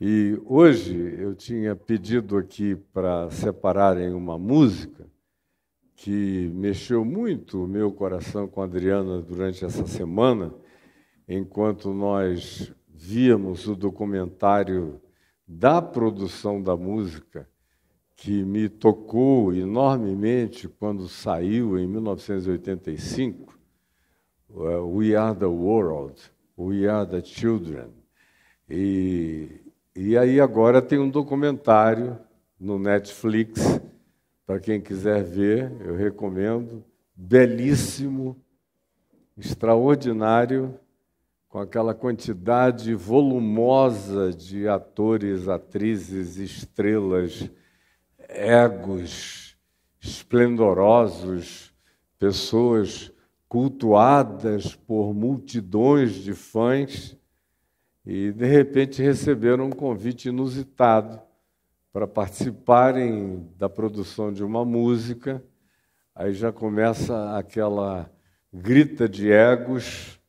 E hoje eu tinha pedido aqui para separarem uma música que mexeu muito o meu coração com a Adriana durante essa semana, enquanto nós víamos o documentário da produção da música, que me tocou enormemente quando saiu em 1985, We Are the World, We Are the Children. E aí agora tem um documentário no Netflix, para quem quiser ver, eu recomendo, belíssimo, extraordinário, com aquela quantidade volumosa de atores, atrizes, estrelas, egos esplendorosos, pessoas cultuadas por multidões de fãs, e, de repente, receberam um convite inusitado para participarem da produção de uma música. Aí já começa aquela grita de egos,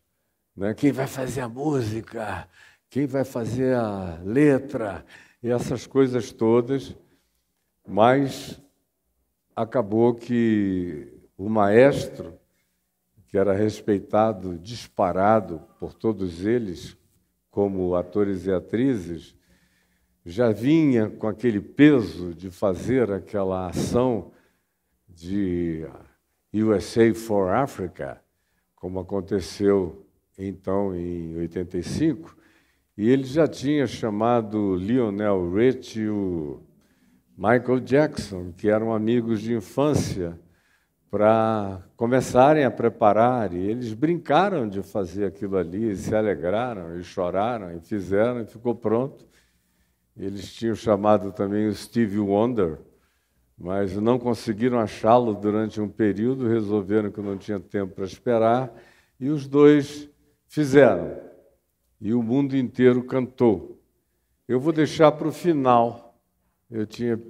né? Quem vai fazer a música? Quem vai fazer a letra? E essas coisas todas. Mas acabou que o maestro, que era respeitado, disparado por todos eles, como atores e atrizes, já vinha com aquele peso de fazer aquela ação de USA for Africa, como aconteceu então em 85, e ele já tinha chamado Lionel Richie e o Michael Jackson, que eram amigos de infância, para começarem a preparar, e eles brincaram de fazer aquilo ali, e se alegraram, e choraram, e fizeram, e ficou pronto. Eles tinham chamado também o Stevie Wonder, mas não conseguiram achá-lo durante um período, resolveram que não tinha tempo para esperar, e os dois fizeram, e o mundo inteiro cantou. Eu vou deixar para o final, eu tinha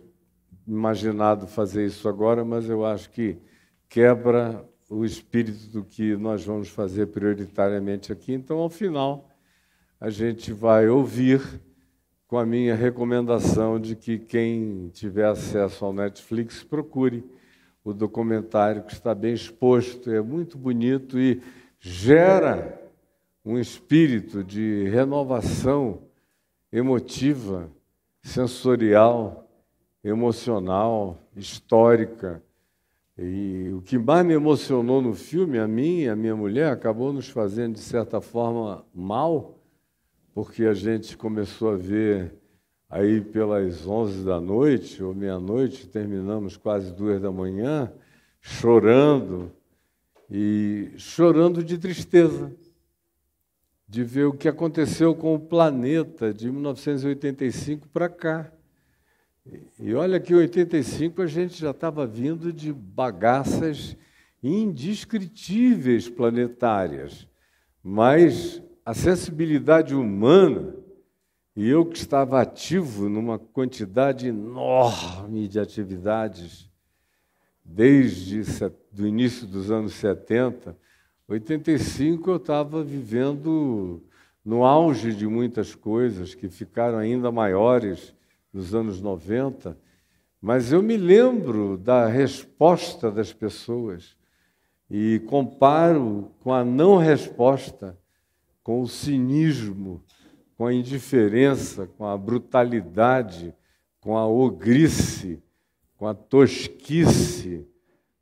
imaginado fazer isso agora, mas eu acho que quebra o espírito do que nós vamos fazer prioritariamente aqui. Então, ao final, a gente vai ouvir com a minha recomendação de que quem tiver acesso ao Netflix procure o documentário, que está bem exposto, é muito bonito e gera um espírito de renovação emotiva, sensorial, emocional, histórica. E o que mais me emocionou no filme, a mim e a minha mulher, acabou nos fazendo, de certa forma, mal, porque a gente começou a ver aí pelas 11 da noite, ou meia-noite, terminamos quase 2 da manhã, chorando, e chorando de tristeza, de ver o que aconteceu com o planeta de 1985 para cá. E olha que em 85 a gente já estava vindo de bagaças indescritíveis planetárias, mas a sensibilidade humana, e eu que estava ativo numa quantidade enorme de atividades desde o início dos anos 70, 85 eu estava vivendo no auge de muitas coisas que ficaram ainda maiores nos anos 90, mas eu me lembro da resposta das pessoas e comparo com a não resposta, com o cinismo, com a indiferença, com a brutalidade, com a ogrice, com a tosquice,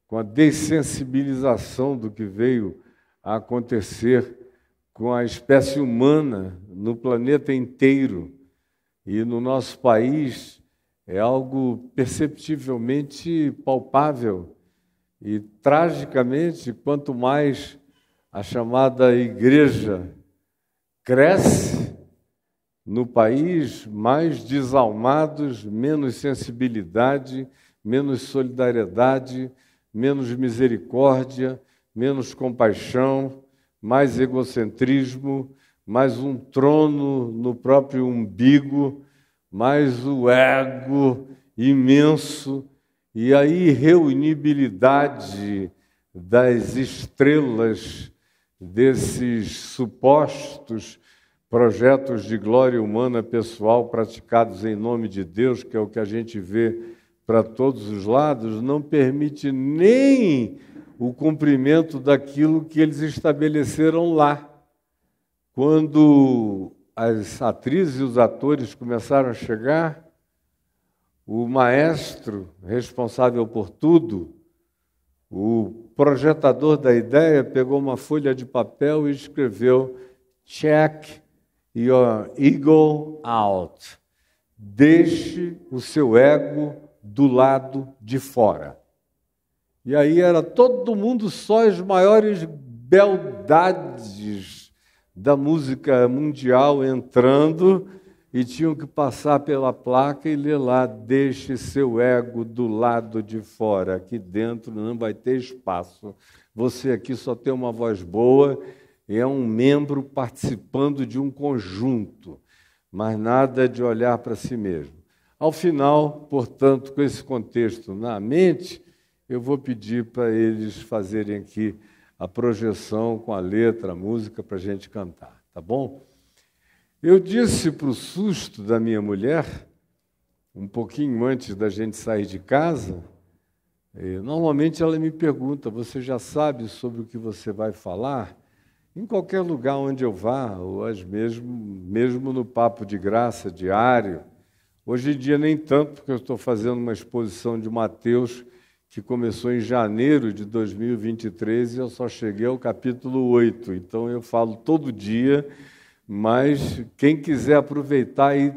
com a dessensibilização do que veio a acontecer com a espécie humana no planeta inteiro. E no nosso país é algo perceptivelmente palpável. E, tragicamente, quanto mais a chamada igreja cresce no país, mais desalmados, menos sensibilidade, menos solidariedade, menos misericórdia, menos compaixão, mais egocentrismo, mais um trono no próprio umbigo, mais o ego imenso e a irreunibilidade das estrelas desses supostos projetos de glória humana pessoal praticados em nome de Deus, que é o que a gente vê para todos os lados, não permite nem o cumprimento daquilo que eles estabeleceram lá. Quando as atrizes e os atores começaram a chegar, o maestro responsável por tudo, o projetador da ideia, pegou uma folha de papel e escreveu: "Check your ego out." Deixe o seu ego do lado de fora. E aí era todo mundo só as maiores beldades da música mundial entrando e tinham que passar pela placa e ler lá: "Deixe seu ego do lado de fora, aqui dentro não vai ter espaço. Você aqui só tem uma voz boa e é um membro participando de um conjunto, mas nada de olhar para si mesmo." Ao final, portanto, com esse contexto na mente, eu vou pedir para eles fazerem aqui a projeção com a letra, a música, para a gente cantar, tá bom? Eu disse para o susto da minha mulher, um pouquinho antes da gente sair de casa, normalmente ela me pergunta: "Você já sabe sobre o que você vai falar?" Em qualquer lugar onde eu vá, ou mesmo no papo de graça diário. Hoje em dia nem tanto, porque eu estou fazendo uma exposição de Mateus que começou em janeiro de 2023 e eu só cheguei ao capítulo 8. Então eu falo todo dia, mas quem quiser aproveitar e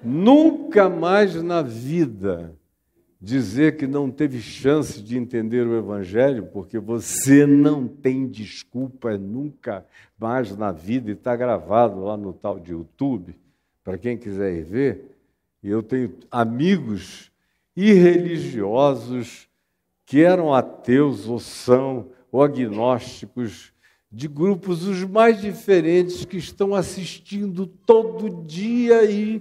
nunca mais na vida dizer que não teve chance de entender o Evangelho, porque você não tem desculpa nunca mais na vida, e está gravado lá no tal de YouTube, para quem quiser ir ver. E eu tenho amigos irreligiosos que eram ateus ou são, ou agnósticos, de grupos os mais diferentes, que estão assistindo todo dia e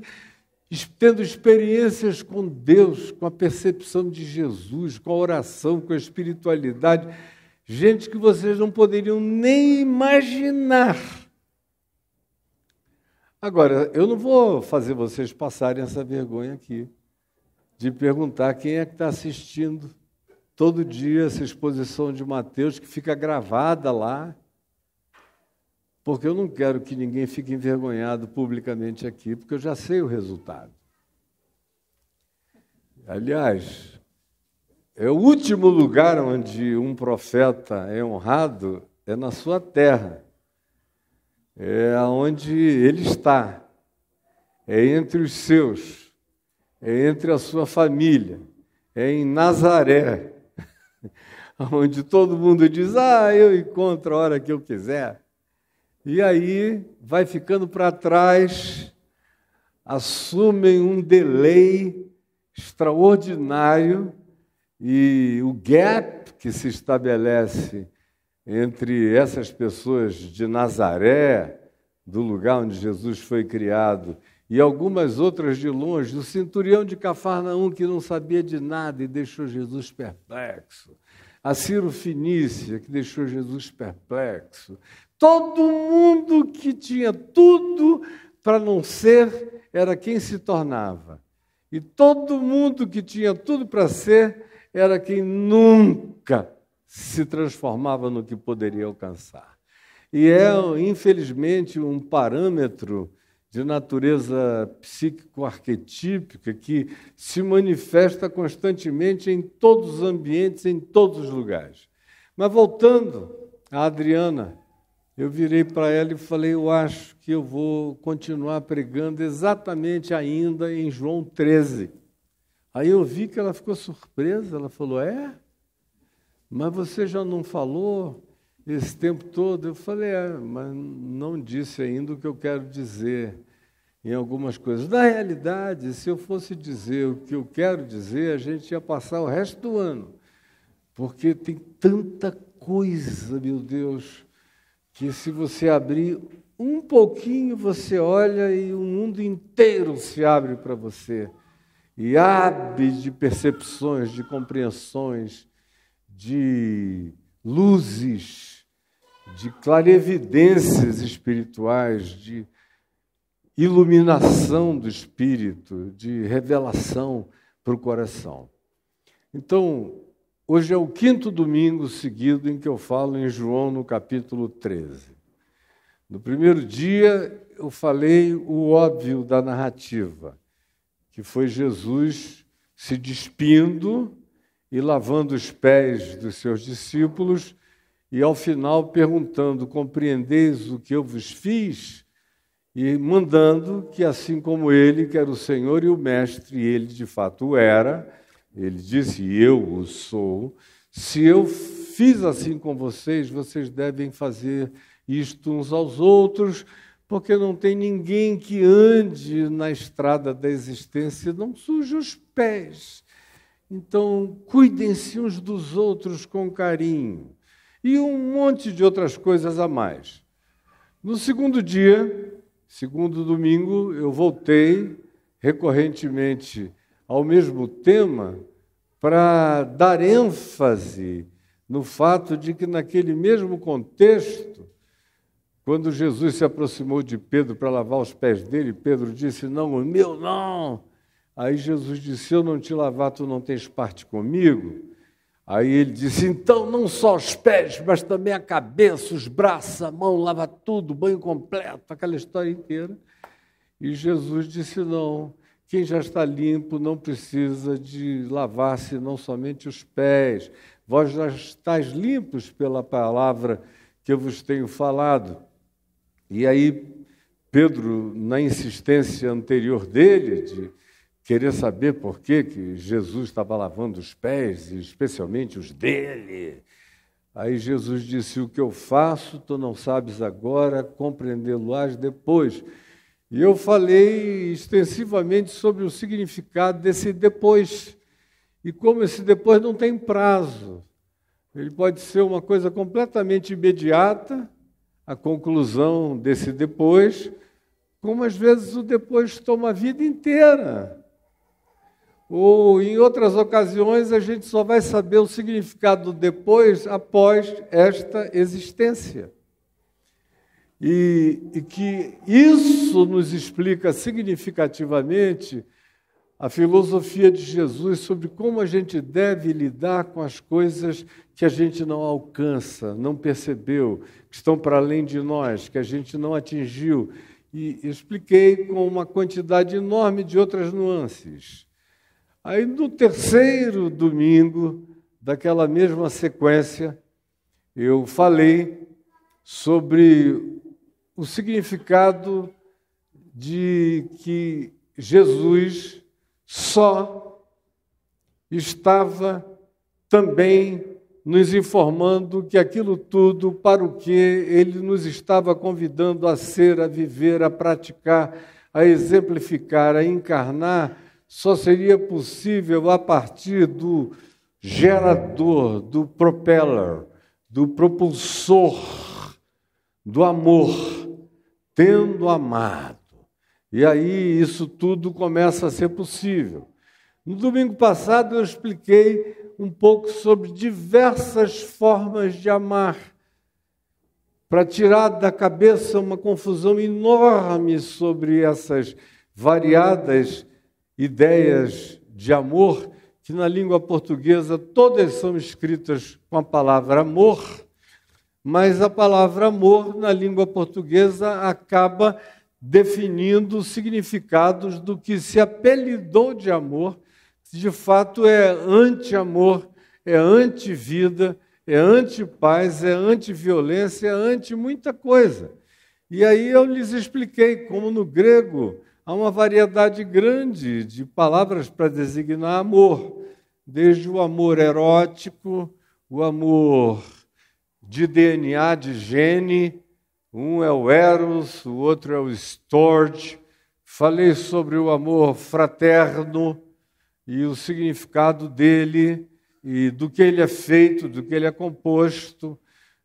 tendo experiências com Deus, com a percepção de Jesus, com a oração, com a espiritualidade. Gente que vocês não poderiam nem imaginar. Agora, eu não vou fazer vocês passarem essa vergonha aqui, de perguntar quem é que está assistindo todo dia essa exposição de Mateus, que fica gravada lá, porque eu não quero que ninguém fique envergonhado publicamente aqui, porque eu já sei o resultado. Aliás, é o último lugar onde um profeta é honrado, é na sua terra. É onde ele está, é entre os seus, é entre a sua família, é em Nazaré, onde todo mundo diz: eu encontro a hora que eu quiser. E aí vai ficando para trás, assumem um delay extraordinário, e o gap que se estabelece entre essas pessoas de Nazaré, do lugar onde Jesus foi criado, e algumas outras de longe, o centurião de Cafarnaum, que não sabia de nada e deixou Jesus perplexo, a Ciro-Fenícia, que deixou Jesus perplexo, todo mundo que tinha tudo para não ser, era quem se tornava. E todo mundo que tinha tudo para ser, era quem nunca se transformava no que poderia alcançar. E é, infelizmente, um parâmetro de natureza psíquico-arquetípica que se manifesta constantemente em todos os ambientes, em todos os lugares. Mas voltando a Adriana, eu virei para ela e falei: eu acho que eu vou continuar pregando exatamente ainda em João 13. Aí eu vi que ela ficou surpresa, ela falou: mas você já não falou esse tempo todo? Eu falei: mas não disse ainda o que eu quero dizer em algumas coisas. Na realidade, se eu fosse dizer o que eu quero dizer, a gente ia passar o resto do ano, porque tem tanta coisa, meu Deus, que se você abrir um pouquinho, você olha e o mundo inteiro se abre para você. E abre de percepções, de compreensões, de luzes, de clarevidências espirituais, de iluminação do espírito, de revelação para o coração. Então, hoje é o 5º domingo seguido em que eu falo em João, no capítulo 13. No primeiro dia, eu falei o óbvio da narrativa, que foi Jesus se despindo e lavando os pés dos seus discípulos e, ao final, perguntando: compreendeis o que eu vos fiz? E mandando que, assim como ele, que era o Senhor e o Mestre, e ele de fato o era, ele disse: eu o sou, se eu fiz assim com vocês, vocês devem fazer isto uns aos outros, porque não tem ninguém que ande na estrada da existência e não suje os pés. Então, cuidem-se uns dos outros com carinho. E um monte de outras coisas a mais. No segundo dia, segundo domingo, eu voltei recorrentemente ao mesmo tema para dar ênfase no fato de que, naquele mesmo contexto, quando Jesus se aproximou de Pedro para lavar os pés dele, Pedro disse: não, o meu não. Aí Jesus disse: se eu não te lavar, tu não tens parte comigo. Aí ele disse: então não só os pés, mas também a cabeça, os braços, a mão, lava tudo, banho completo, aquela história inteira. E Jesus disse: não, quem já está limpo não precisa de lavar senão somente os pés. Vós já estáis limpos pela palavra que eu vos tenho falado. E aí Pedro, na insistência anterior dele, de querer saber por que Jesus estava lavando os pés, e especialmente os dele, aí Jesus disse: o que eu faço, tu não sabes agora, compreendê-lo-ás depois. E eu falei extensivamente sobre o significado desse depois, e como esse depois não tem prazo. Ele pode ser uma coisa completamente imediata, a conclusão desse depois, como às vezes o depois toma a vida inteira. Ou, em outras ocasiões, a gente só vai saber o significado do depois após esta existência. E que isso nos explica significativamente a filosofia de Jesus sobre como a gente deve lidar com as coisas que a gente não alcança, não percebeu, que estão para além de nós, que a gente não atingiu. E expliquei com uma quantidade enorme de outras nuances. Aí, no terceiro domingo daquela mesma sequência, eu falei sobre o significado de que Jesus só estava também nos informando que aquilo tudo para o que ele nos estava convidando a ser, a viver, a praticar, a exemplificar, a encarnar, só seria possível a partir do gerador, do propeller, do propulsor, do amor, tendo amado. E aí isso tudo começa a ser possível. No domingo passado eu expliquei um pouco sobre diversas formas de amar, para tirar da cabeça uma confusão enorme sobre essas variadas ideias de amor, que na língua portuguesa todas são escritas com a palavra amor, mas a palavra amor na língua portuguesa acaba definindo significados do que se apelidou de amor, que de fato é anti-amor, é anti-vida, é anti-paz, é anti-violência, é anti-muita coisa. E aí eu lhes expliquei como no grego há uma variedade grande de palavras para designar amor, desde o amor erótico, o amor de DNA, de gene, um é o eros, o outro é o storge. Falei sobre o amor fraterno e o significado dele, e do que ele é feito, do que ele é composto,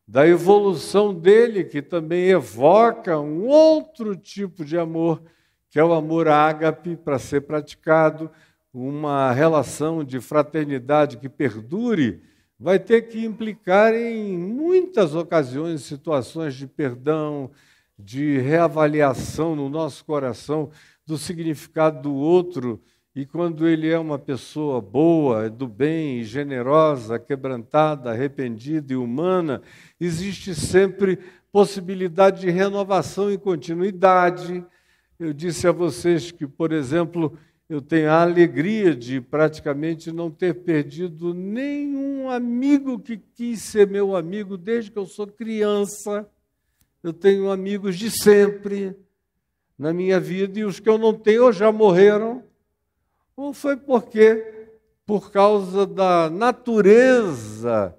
da evolução dele, que também evoca um outro tipo de amor, que é o amor ágape, para ser praticado, uma relação de fraternidade que perdure vai ter que implicar em muitas ocasiões, situações de perdão, de reavaliação no nosso coração do significado do outro, e quando ele é uma pessoa boa, do bem, generosa, quebrantada, arrependida e humana, existe sempre possibilidade de renovação e continuidade. Eu disse a vocês que, por exemplo, eu tenho a alegria de praticamente não ter perdido nenhum amigo que quis ser meu amigo desde que eu sou criança. Eu tenho amigos de sempre na minha vida, e os que eu não tenho ou já morreram, ou foi por causa da natureza,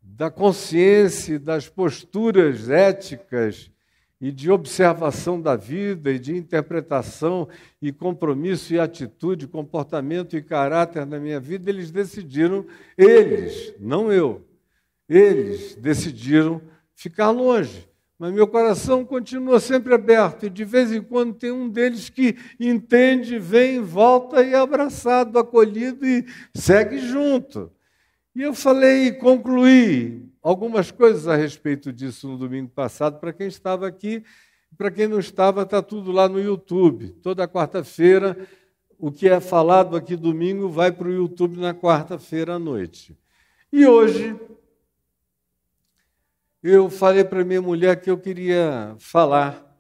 da consciência, das posturas éticas e de observação da vida e de interpretação e compromisso e atitude, comportamento e caráter na minha vida, eles decidiram, eles, não eu, eles decidiram ficar longe. Mas meu coração continua sempre aberto, e de vez em quando tem um deles que entende, vem, volta e é abraçado, acolhido e segue junto. E eu concluí algumas coisas a respeito disso no domingo passado, para quem estava aqui, para quem não estava, está tudo lá no YouTube. Toda quarta-feira, o que é falado aqui domingo vai para o YouTube na quarta-feira à noite. E hoje eu falei para minha mulher que eu queria falar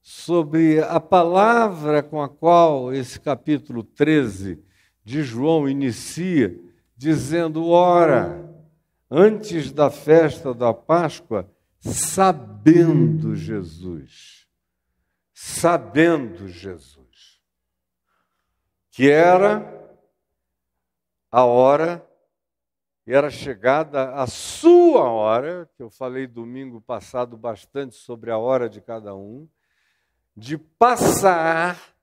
sobre a palavra com a qual esse capítulo 13 de João inicia, dizendo: ora, antes da festa da Páscoa, sabendo Jesus, que era a hora, era chegada a sua hora, que eu falei domingo passado bastante sobre a hora de cada um, de passar.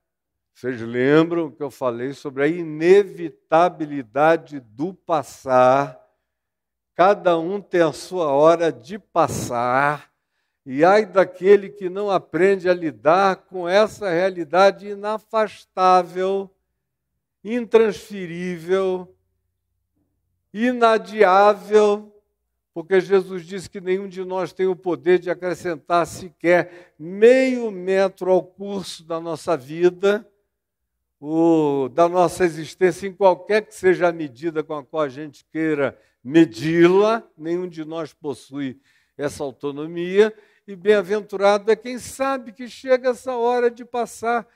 Vocês lembram que eu falei sobre a inevitabilidade do passar? Cada um tem a sua hora de passar, e ai daquele que não aprende a lidar com essa realidade inafastável, intransferível, inadiável, porque Jesus disse que nenhum de nós tem o poder de acrescentar sequer meio metro ao curso da nossa vida, da nossa existência, em qualquer que seja a medida com a qual a gente queira medi-la. Nenhum de nós possui essa autonomia, e bem-aventurado é quem sabe que chega essa hora de passar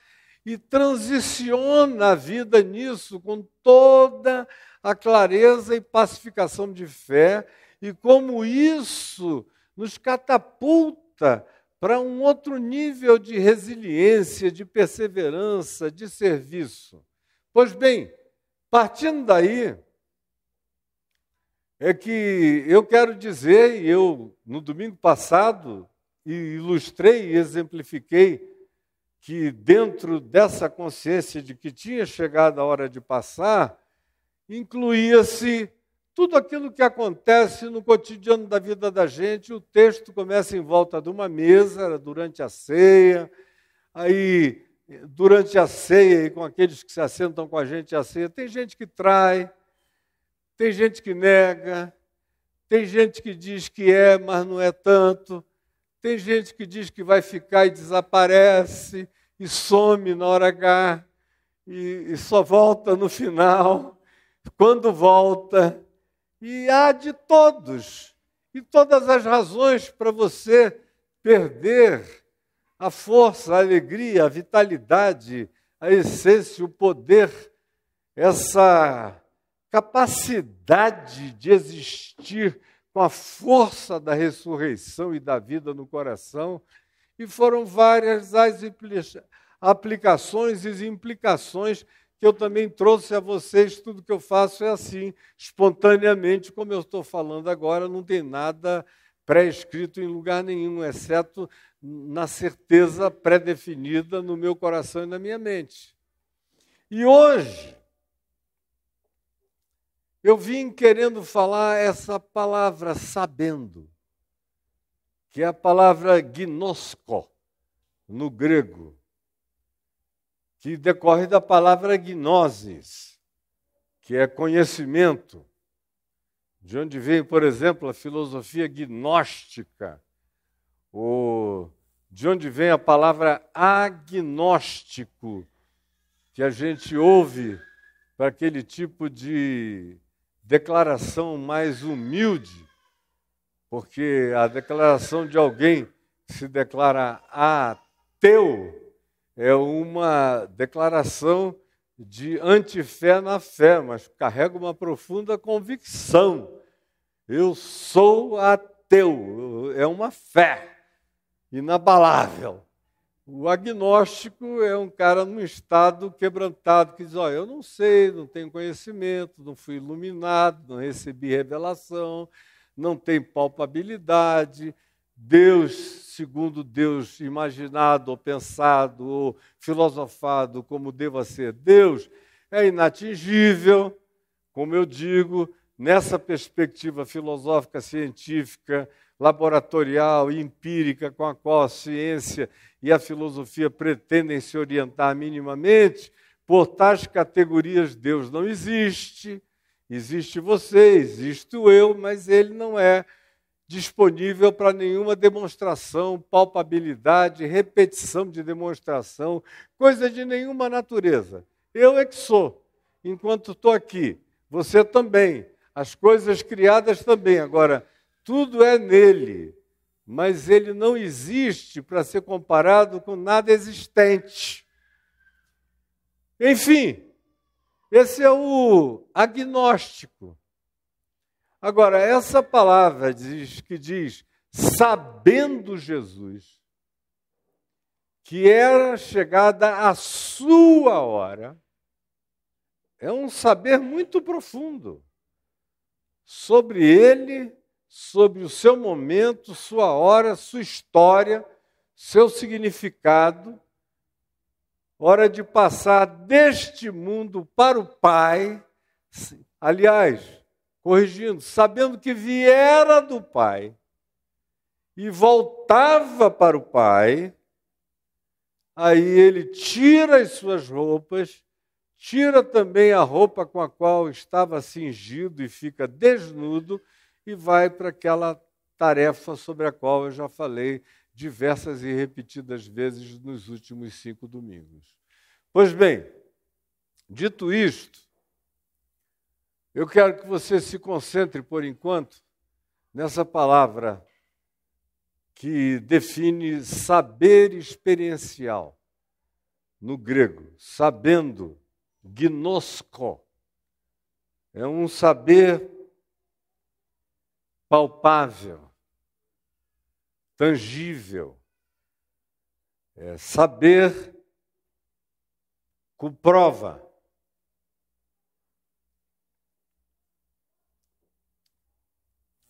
e transiciona a vida nisso com toda a clareza e pacificação de fé, e como isso nos catapulta para um outro nível de resiliência, de perseverança, de serviço. Pois bem, partindo daí, é que eu quero dizer, e eu no domingo passado ilustrei e exemplifiquei, que dentro dessa consciência de que tinha chegado a hora de passar, incluía-se tudo aquilo que acontece no cotidiano da vida da gente. O texto começa em volta de uma mesa, durante a ceia. Aí, durante a ceia, e com aqueles que se assentam com a gente à ceia, tem gente que trai, tem gente que nega, tem gente que diz que é, mas não é tanto, tem gente que diz que vai ficar e desaparece, e some na hora H, e só volta no final, quando volta. E há de todos, e todas as razões para você perder a força, a alegria, a vitalidade, a essência, o poder, essa capacidade de existir com a força da ressurreição e da vida no coração. E foram várias as aplicações e implicações que eu também trouxe a vocês. Tudo que eu faço é assim, espontaneamente, como eu estou falando agora, não tem nada pré-escrito em lugar nenhum, exceto na certeza pré-definida no meu coração e na minha mente. E hoje, eu vim querendo falar essa palavra sabendo, que é a palavra gnosko, no grego, que decorre da palavra gnosis, que é conhecimento, de onde vem, por exemplo, a filosofia gnóstica, ou de onde vem a palavra agnóstico, que a gente ouve para aquele tipo de declaração mais humilde, porque a declaração de alguém que se declara ateu é uma declaração de antifé na fé, mas carrega uma profunda convicção. Eu sou ateu, é uma fé inabalável. O agnóstico é um cara num estado quebrantado, que diz, eu não sei, não tenho conhecimento, não fui iluminado, não recebi revelação, não tenho palpabilidade. Deus, segundo Deus imaginado ou pensado ou filosofado como deva ser Deus, é inatingível, como eu digo, nessa perspectiva filosófica, científica, laboratorial e empírica com a qual a ciência e a filosofia pretendem se orientar minimamente, por tais categorias Deus não existe, existe você, existo eu, mas ele não é disponível para nenhuma demonstração, palpabilidade, repetição de demonstração, coisa de nenhuma natureza. Eu é que sou, enquanto estou aqui. Você também, as coisas criadas também. Agora, tudo é nele, mas ele não existe para ser comparado com nada existente. Enfim, esse é o agnóstico. Agora, essa palavra que diz, sabendo Jesus, que era chegada a sua hora, é um saber muito profundo sobre ele, sobre o seu momento, sua hora, sua história, seu significado, hora de passar deste mundo para o Pai, aliás, corrigindo, sabendo que viera do Pai e voltava para o Pai, aí ele tira as suas roupas, tira também a roupa com a qual estava cingido e fica desnudo e vai para aquela tarefa sobre a qual eu já falei diversas e repetidas vezes nos últimos 5 domingos. Pois bem, dito isto, eu quero que você se concentre, por enquanto, nessa palavra que define saber experiencial, no grego, sabendo, gnosko. É um saber palpável, tangível, saber com prova.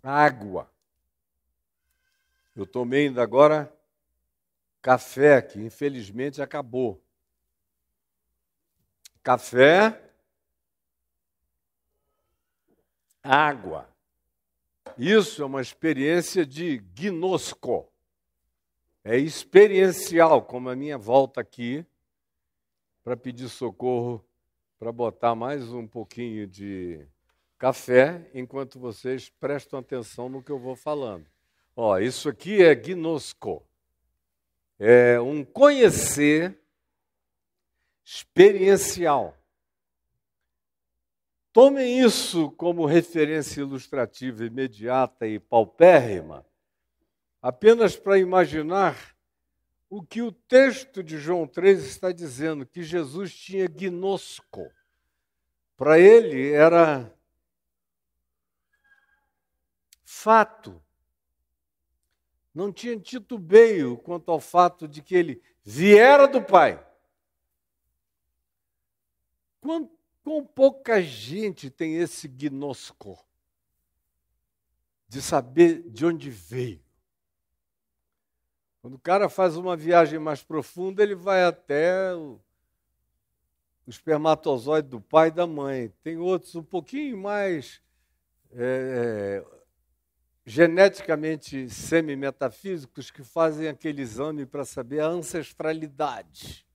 Água. Eu tomei ainda agora café, que infelizmente acabou. Café, água. Isso é uma experiência de gnosko. É experiencial, como a minha volta aqui, para pedir socorro, para botar mais um pouquinho de café, enquanto vocês prestam atenção no que eu vou falando. Isso aqui é gnosko. É um conhecer experiencial. Tomem isso como referência ilustrativa imediata e paupérrima, apenas para imaginar o que o texto de João 3 está dizendo, que Jesus tinha gnosko. Para ele era fato. Não tinha titubeio quanto ao fato de que ele viera do Pai. Quão pouca gente tem esse gnosko de saber de onde veio. Quando o cara faz uma viagem mais profunda, ele vai até o espermatozoide do pai e da mãe. Tem outros um pouquinho mais geneticamente semi-metafísicos que fazem aquele exame para saber a ancestralidade,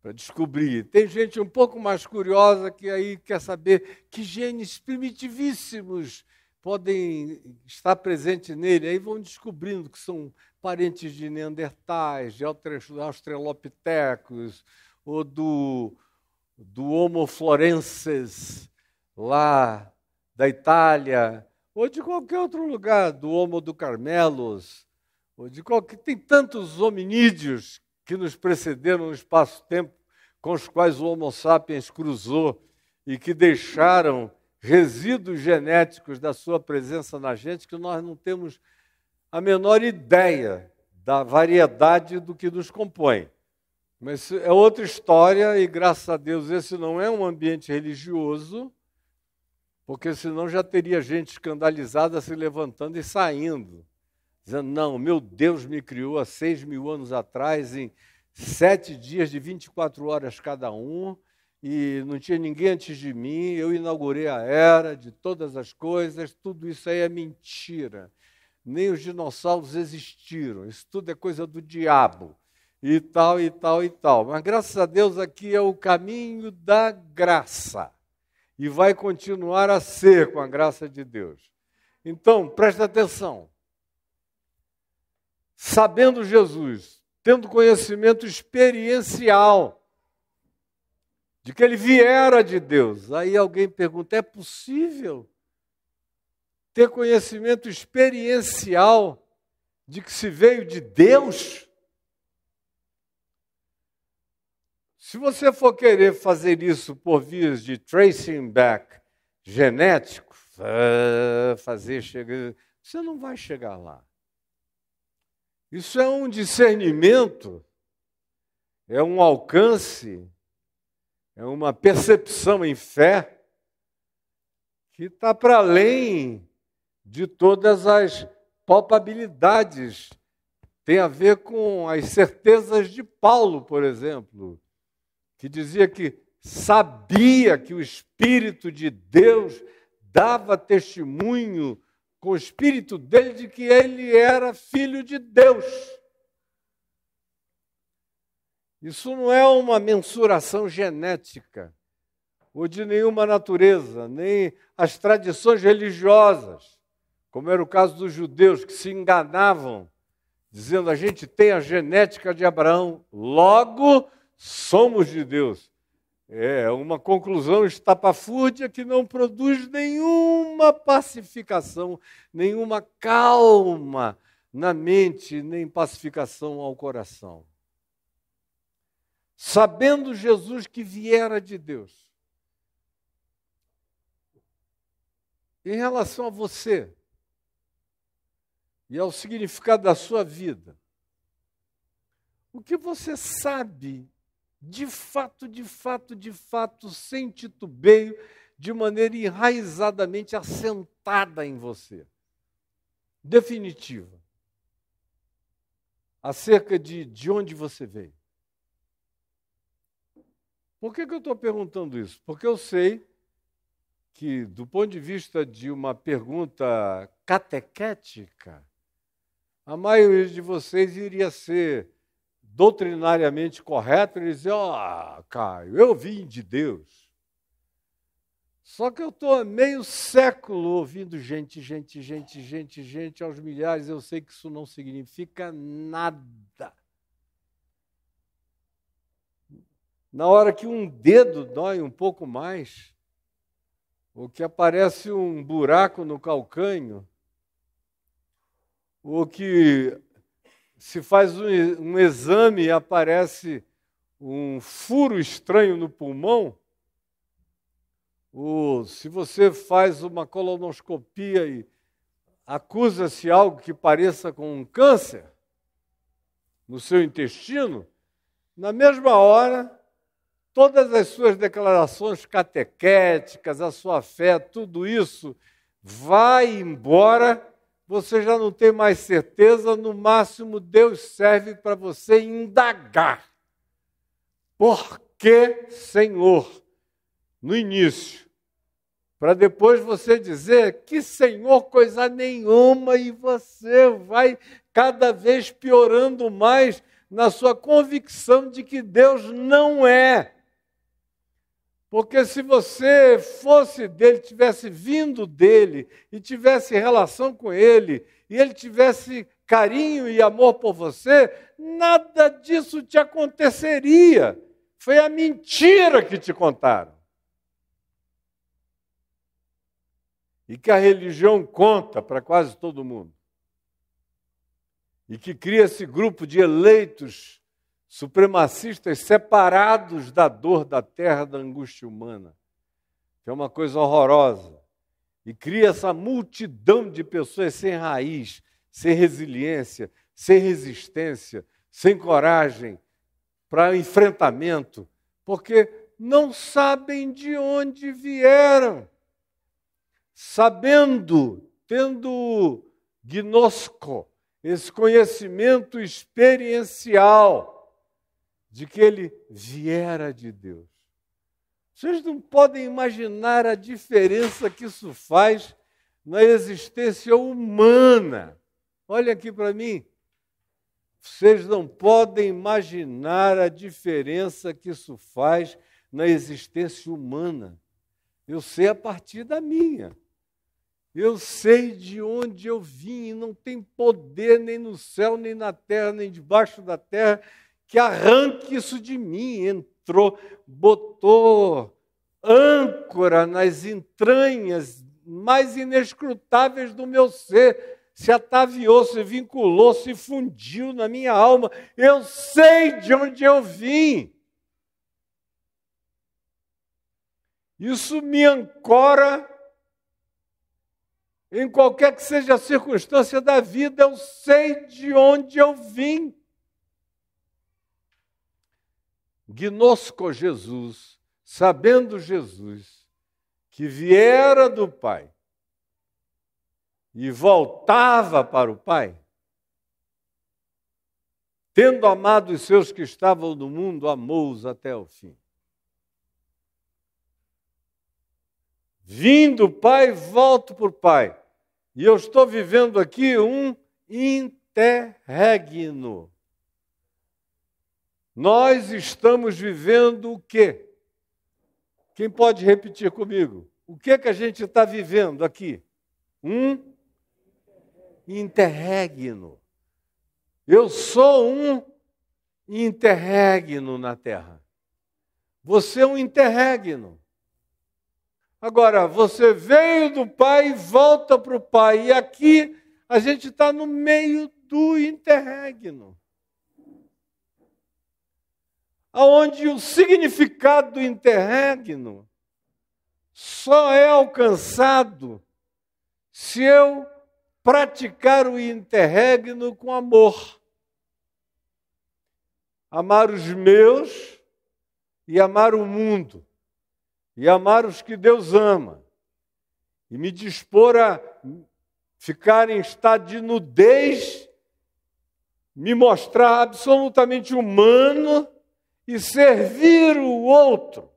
para descobrir. Tem gente um pouco mais curiosa que aí quer saber que genes primitivíssimos podem estar presentes nele. Aí vão descobrindo que são parentes de neandertais, de australopithecus, ou do Homo florenses, lá da Itália, ou de qualquer outro lugar, do Homo do Carmelos, ou de qualquer... Tem tantos hominídeos que nos precederam no espaço-tempo, com os quais o Homo sapiens cruzou e que deixaram resíduos genéticos da sua presença na gente, que nós não temos a menor ideia da variedade do que nos compõe. Mas é outra história e, graças a Deus, esse não é um ambiente religioso, porque senão já teria gente escandalizada se levantando e saindo, dizendo, não, meu Deus me criou há 6.000 anos atrás, em 7 dias de 24 horas cada um, e não tinha ninguém antes de mim, eu inaugurei a era de todas as coisas, tudo isso aí é mentira. Nem os dinossauros existiram, isso tudo é coisa do diabo, e tal, e tal, e tal. Mas, graças a Deus, aqui é o caminho da graça, e vai continuar a ser com a graça de Deus. Então, presta atenção. Sabendo Jesus, tendo conhecimento experiencial de que ele viera de Deus. Aí alguém pergunta, é possível ter conhecimento experiencial de que se veio de Deus? Se você for querer fazer isso por vias de tracing back genético, você não vai chegar lá. Isso é um discernimento, é um alcance, é uma percepção em fé que está para além de todas as palpabilidades. Tem a ver com as certezas de Paulo, por exemplo, que dizia que sabia que o Espírito de Deus dava testemunho com o espírito dele de que ele era filho de Deus. Isso não é uma mensuração genética ou de nenhuma natureza, nem as tradições religiosas, como era o caso dos judeus que se enganavam, dizendo a gente tem a genética de Abraão, logo somos de Deus. É uma conclusão estapafúrdia que não produz nenhuma pacificação, nenhuma calma na mente, nem pacificação ao coração. Sabendo Jesus que viera de Deus. Em relação a você e ao significado da sua vida, o que você sabe de fato, sem titubeio, de maneira enraizadamente assentada em você, definitiva, acerca de onde você veio. Por que eu estou perguntando isso? Porque eu sei que, do ponto de vista de uma pergunta catequética, a maioria de vocês iria ser doutrinariamente correto, ele dizer, Caio, eu vim de Deus. Só que eu estou há meio século ouvindo gente aos milhares, eu sei que isso não significa nada. Na hora que um dedo dói um pouco mais, ou que aparece um buraco no calcânio, ou que se faz um exame e aparece um furo estranho no pulmão, ou se você faz uma colonoscopia e acusa-se algo que pareça com um câncer no seu intestino, na mesma hora, todas as suas declarações catequéticas, a sua fé, tudo isso vai embora. Você já não tem mais certeza, no máximo Deus serve para você indagar. Por que, Senhor? No início. Para depois você dizer que, Senhor, coisa nenhuma, e você vai cada vez piorando mais na sua convicção de que Deus não é. Porque se você fosse dele, tivesse vindo dele, e tivesse relação com ele, e ele tivesse carinho e amor por você, nada disso te aconteceria. Foi a mentira que te contaram. E que a religião conta para quase todo mundo. E que cria esse grupo de eleitos supremacistas separados da dor da terra, da angústia humana, que é uma coisa horrorosa. E cria essa multidão de pessoas sem raiz, sem resiliência, sem resistência, sem coragem para enfrentamento, porque não sabem de onde vieram. Sabendo, tendo gnosco, esse conhecimento experiencial de que ele viera de Deus. Vocês não podem imaginar a diferença que isso faz na existência humana. Olha aqui para mim. Vocês não podem imaginar a diferença que isso faz na existência humana. Eu sei a partir da minha. Eu sei de onde eu vim, e não tem poder nem no céu, nem na terra, nem debaixo da terra, que arranque isso de mim. Entrou, botou âncora nas entranhas mais inescrutáveis do meu ser, se ataviou, se vinculou, se fundiu na minha alma. Eu sei de onde eu vim. Isso me ancora em qualquer que seja a circunstância da vida. Eu sei de onde eu vim. Gnosco Jesus, sabendo Jesus que viera do Pai e voltava para o Pai, tendo amado os seus que estavam no mundo, amou-os até o fim. Vim do Pai, volto para o Pai. E eu estou vivendo aqui um interregno. Nós estamos vivendo o quê? Quem pode repetir comigo? O que que a gente está vivendo aqui? Um interregno. Eu sou um interregno na Terra. Você é um interregno. Agora, você veio do Pai e volta para o Pai. E aqui a gente está no meio do interregno. Onde o significado do interregno só é alcançado se eu praticar o interregno com amor. Amar os meus e amar o mundo. E amar os que Deus ama. E me dispor a ficar em estado de nudez, me mostrar absolutamente humano e servir o outro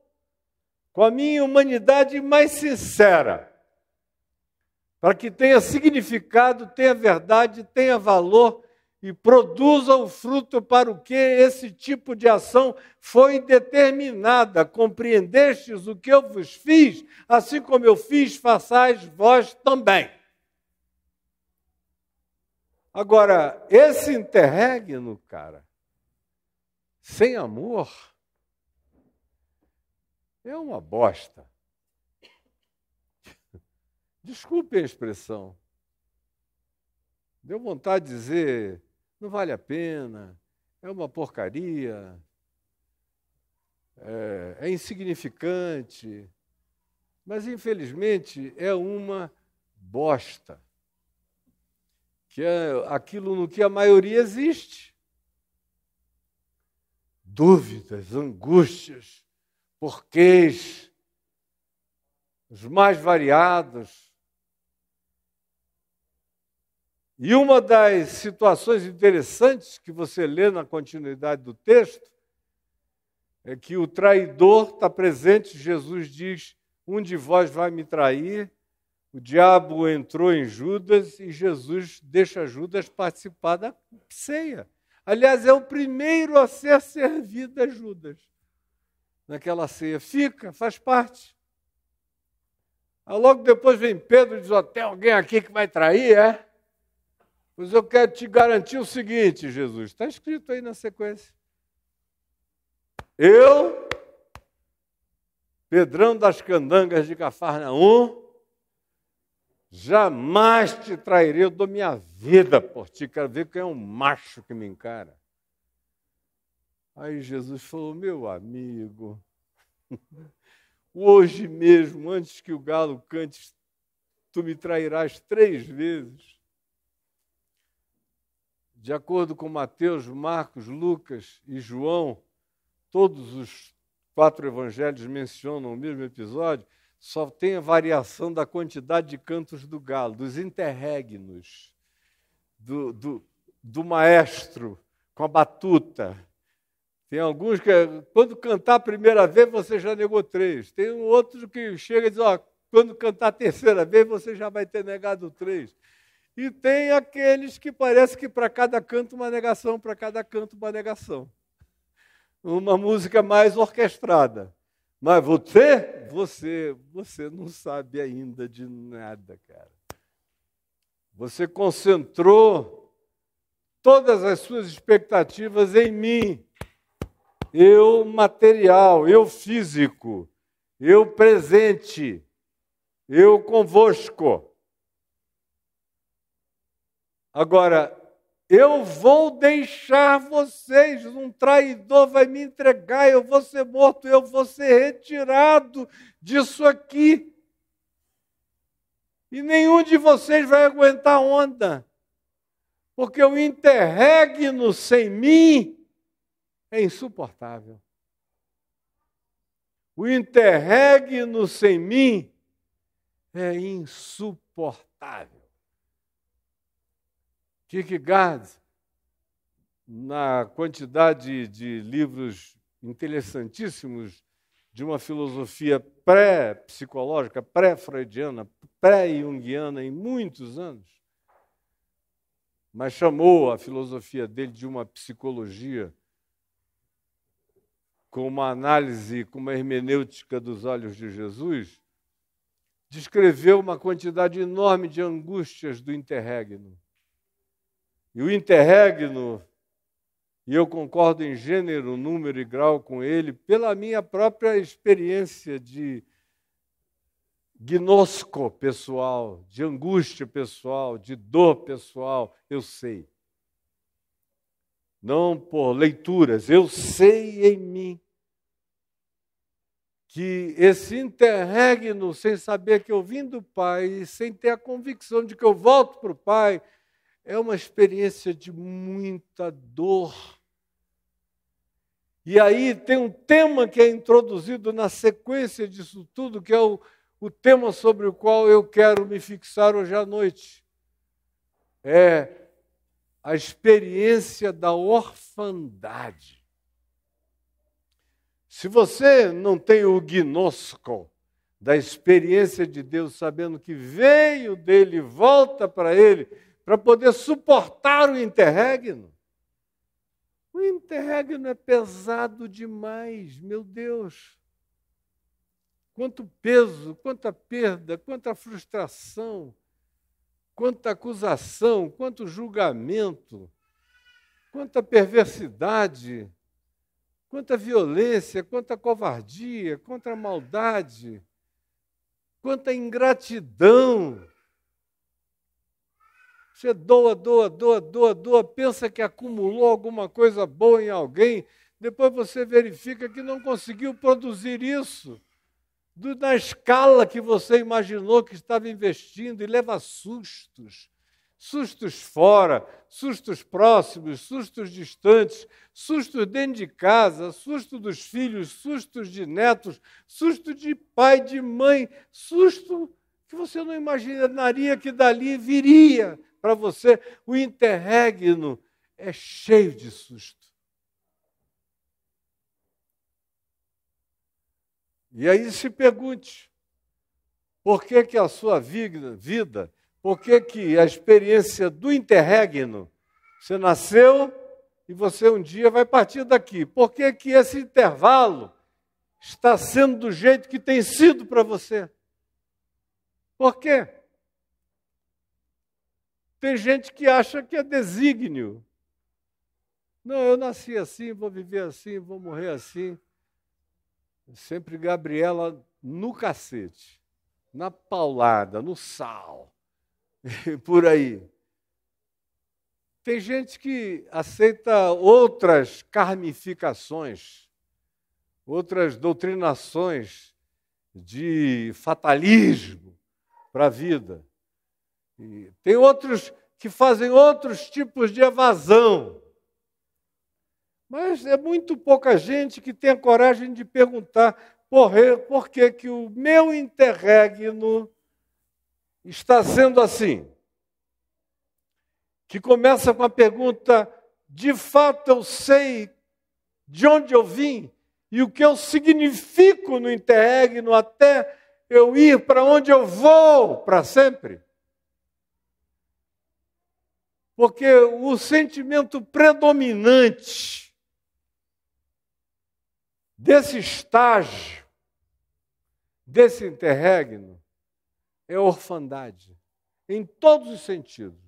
com a minha humanidade mais sincera, para que tenha significado, tenha verdade, tenha valor e produza o fruto para o que esse tipo de ação foi determinada. Compreendestes o que eu vos fiz, assim como eu fiz, façais vós também. Agora, esse interregno, cara, sem amor, é uma bosta. Desculpe a expressão. Deu vontade de dizer, não vale a pena, é uma porcaria, é insignificante, mas infelizmente é uma bosta, que é aquilo no que a maioria existe. Dúvidas, angústias, porquês, os mais variados. E uma das situações interessantes que você lê na continuidade do texto é que o traidor está presente. Jesus diz, um de vós vai me trair. O diabo entrou em Judas e Jesus deixa Judas participar da ceia. Aliás, é o primeiro a ser servido a Judas. Naquela ceia, faz parte. Aí logo depois vem Pedro e diz, tem alguém aqui que vai trair, é? Pois eu quero te garantir o seguinte, Jesus, está escrito aí na sequência. Eu, Pedrão das Candangas de Cafarnaum, jamais te trairei, eu dou minha vida por ti, quero ver quem é um macho que me encara. Aí Jesus falou, meu amigo, hoje mesmo, antes que o galo cante, tu me trairás 3 vezes. De acordo com Mateus, Marcos, Lucas e João, todos os 4 evangelhos mencionam o mesmo episódio, só tem a variação da quantidade de cantos do galo, dos interregnos, do maestro com a batuta. Tem alguns que, quando cantar a primeira vez, você já negou 3. Tem um outro que chega e diz, quando cantar a terceira vez, você já vai ter negado 3. E tem aqueles que parece que para cada canto uma negação, para cada canto uma negação. Uma música mais orquestrada. Mas você não sabe ainda de nada, cara. Você concentrou todas as suas expectativas em mim. Eu material, eu físico, eu presente, eu convosco. Agora, eu vou deixar vocês, um traidor vai me entregar, eu vou ser morto, eu vou ser retirado disso aqui. E nenhum de vocês vai aguentar a onda, porque o interregno sem mim é insuportável. O interregno sem mim é insuportável. Kierkegaard, na quantidade de livros interessantíssimos de uma filosofia pré-psicológica, pré-freudiana, pré-junguiana em muitos anos, mas chamou a filosofia dele de uma psicologia com uma análise, com uma hermenêutica dos olhos de Jesus, descreveu uma quantidade enorme de angústias do interregno. E o interregno, e eu concordo em gênero, número e grau com ele, pela minha própria experiência de gnosco pessoal, de angústia pessoal, de dor pessoal, eu sei. Não por leituras, eu sei em mim que esse interregno, sem saber que eu vim do Pai, sem ter a convicção de que eu volto para o Pai, é uma experiência de muita dor. E aí tem um tema que é introduzido na sequência disso tudo, que é o tema sobre o qual eu quero me fixar hoje à noite. É a experiência da orfandade. Se você não tem o gnosco da experiência de Deus, sabendo que veio dele, volta para ele, para poder suportar o interregno. O interregno é pesado demais, meu Deus. Quanto peso, quanta perda, quanta frustração, quanta acusação, quanto julgamento, quanta perversidade, quanta violência, quanta covardia, quanta maldade, quanta ingratidão. Você doa, pensa que acumulou alguma coisa boa em alguém, depois você verifica que não conseguiu produzir isso na escala que você imaginou que estava investindo, e leva sustos. Sustos fora, sustos próximos, sustos distantes, sustos dentro de casa, susto dos filhos, sustos de netos, susto de pai, de mãe, susto que você não imaginaria que dali viria para você. O interregno é cheio de susto. E aí se pergunte, por que a sua vida, por que a experiência do interregno, você nasceu e você um dia vai partir daqui. Por que que esse intervalo está sendo do jeito que tem sido para você? Por quê? Tem gente que acha que é desígnio. Não, eu nasci assim, vou viver assim, vou morrer assim. Sempre Gabriela no cacete, na paulada, no sal, por aí. Tem gente que aceita outras carnificações, outras doutrinações de fatalismo para a vida. E tem outros que fazem outros tipos de evasão. Mas é muito pouca gente que tem a coragem de perguntar por que que o meu interregno está sendo assim. Que começa com a pergunta: de fato eu sei de onde eu vim e o que eu significo no interregno até eu ir para onde eu vou para sempre? Porque o sentimento predominante desse estágio, desse interregno, é a orfandade, em todos os sentidos.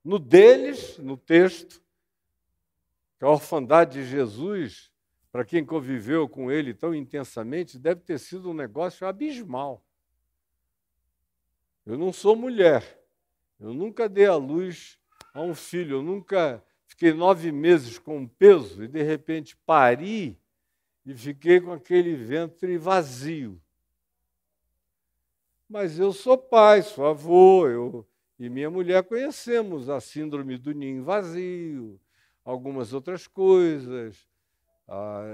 No deles, no texto, que a orfandade de Jesus, para quem conviveu com ele tão intensamente, deve ter sido um negócio abismal. Eu não sou mulher, eu nunca dei à luz a um filho, eu nunca fiquei 9 meses com peso e, de repente, pari e fiquei com aquele ventre vazio. Mas eu sou pai, sou avô, eu e minha mulher conhecemos a síndrome do ninho vazio, algumas outras coisas.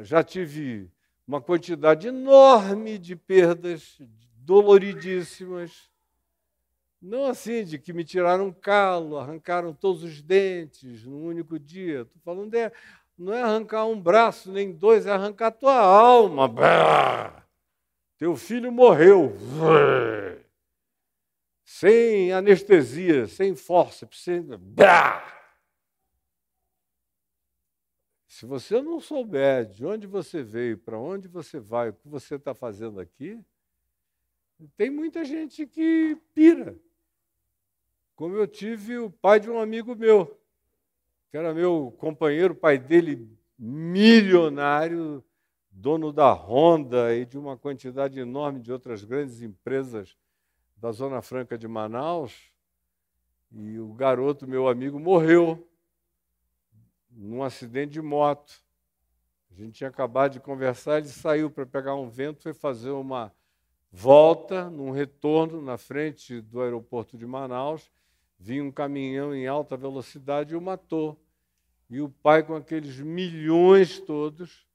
Já tive uma quantidade enorme de perdas doloridíssimas. Não assim de que me tiraram um calo, arrancaram todos os dentes num único dia. Estou falando não é arrancar um braço, nem 2, é arrancar a tua alma. Bah! Teu filho morreu. Sem anestesia, sem fórceps, sem... Bah! Se você não souber de onde você veio, para onde você vai, o que você está fazendo aqui, tem muita gente que pira. Como eu tive o pai de um amigo meu, que era meu companheiro, o pai dele milionário, dono da Honda e de uma quantidade enorme de outras grandes empresas da Zona Franca de Manaus, e o garoto, meu amigo, morreu num acidente de moto. A gente tinha acabado de conversar, ele saiu para pegar um vento, foi fazer uma volta, num retorno na frente do aeroporto de Manaus, vinha um caminhão em alta velocidade e o matou. E o pai, com aqueles milhões todos,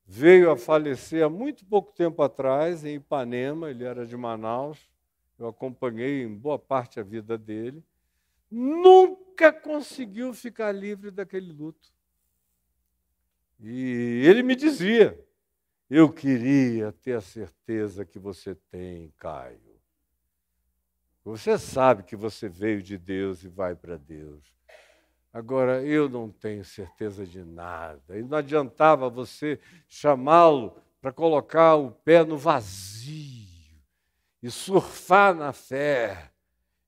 veio a falecer há muito pouco tempo atrás, em Ipanema, ele era de Manaus, eu acompanhei em boa parte a vida dele, nunca conseguiu ficar livre daquele luto. E ele me dizia: eu queria ter a certeza que você tem, Caio. Você sabe que você veio de Deus e vai para Deus. Agora, eu não tenho certeza de nada. E não adiantava você chamá-lo para colocar o pé no vazio e surfar na fé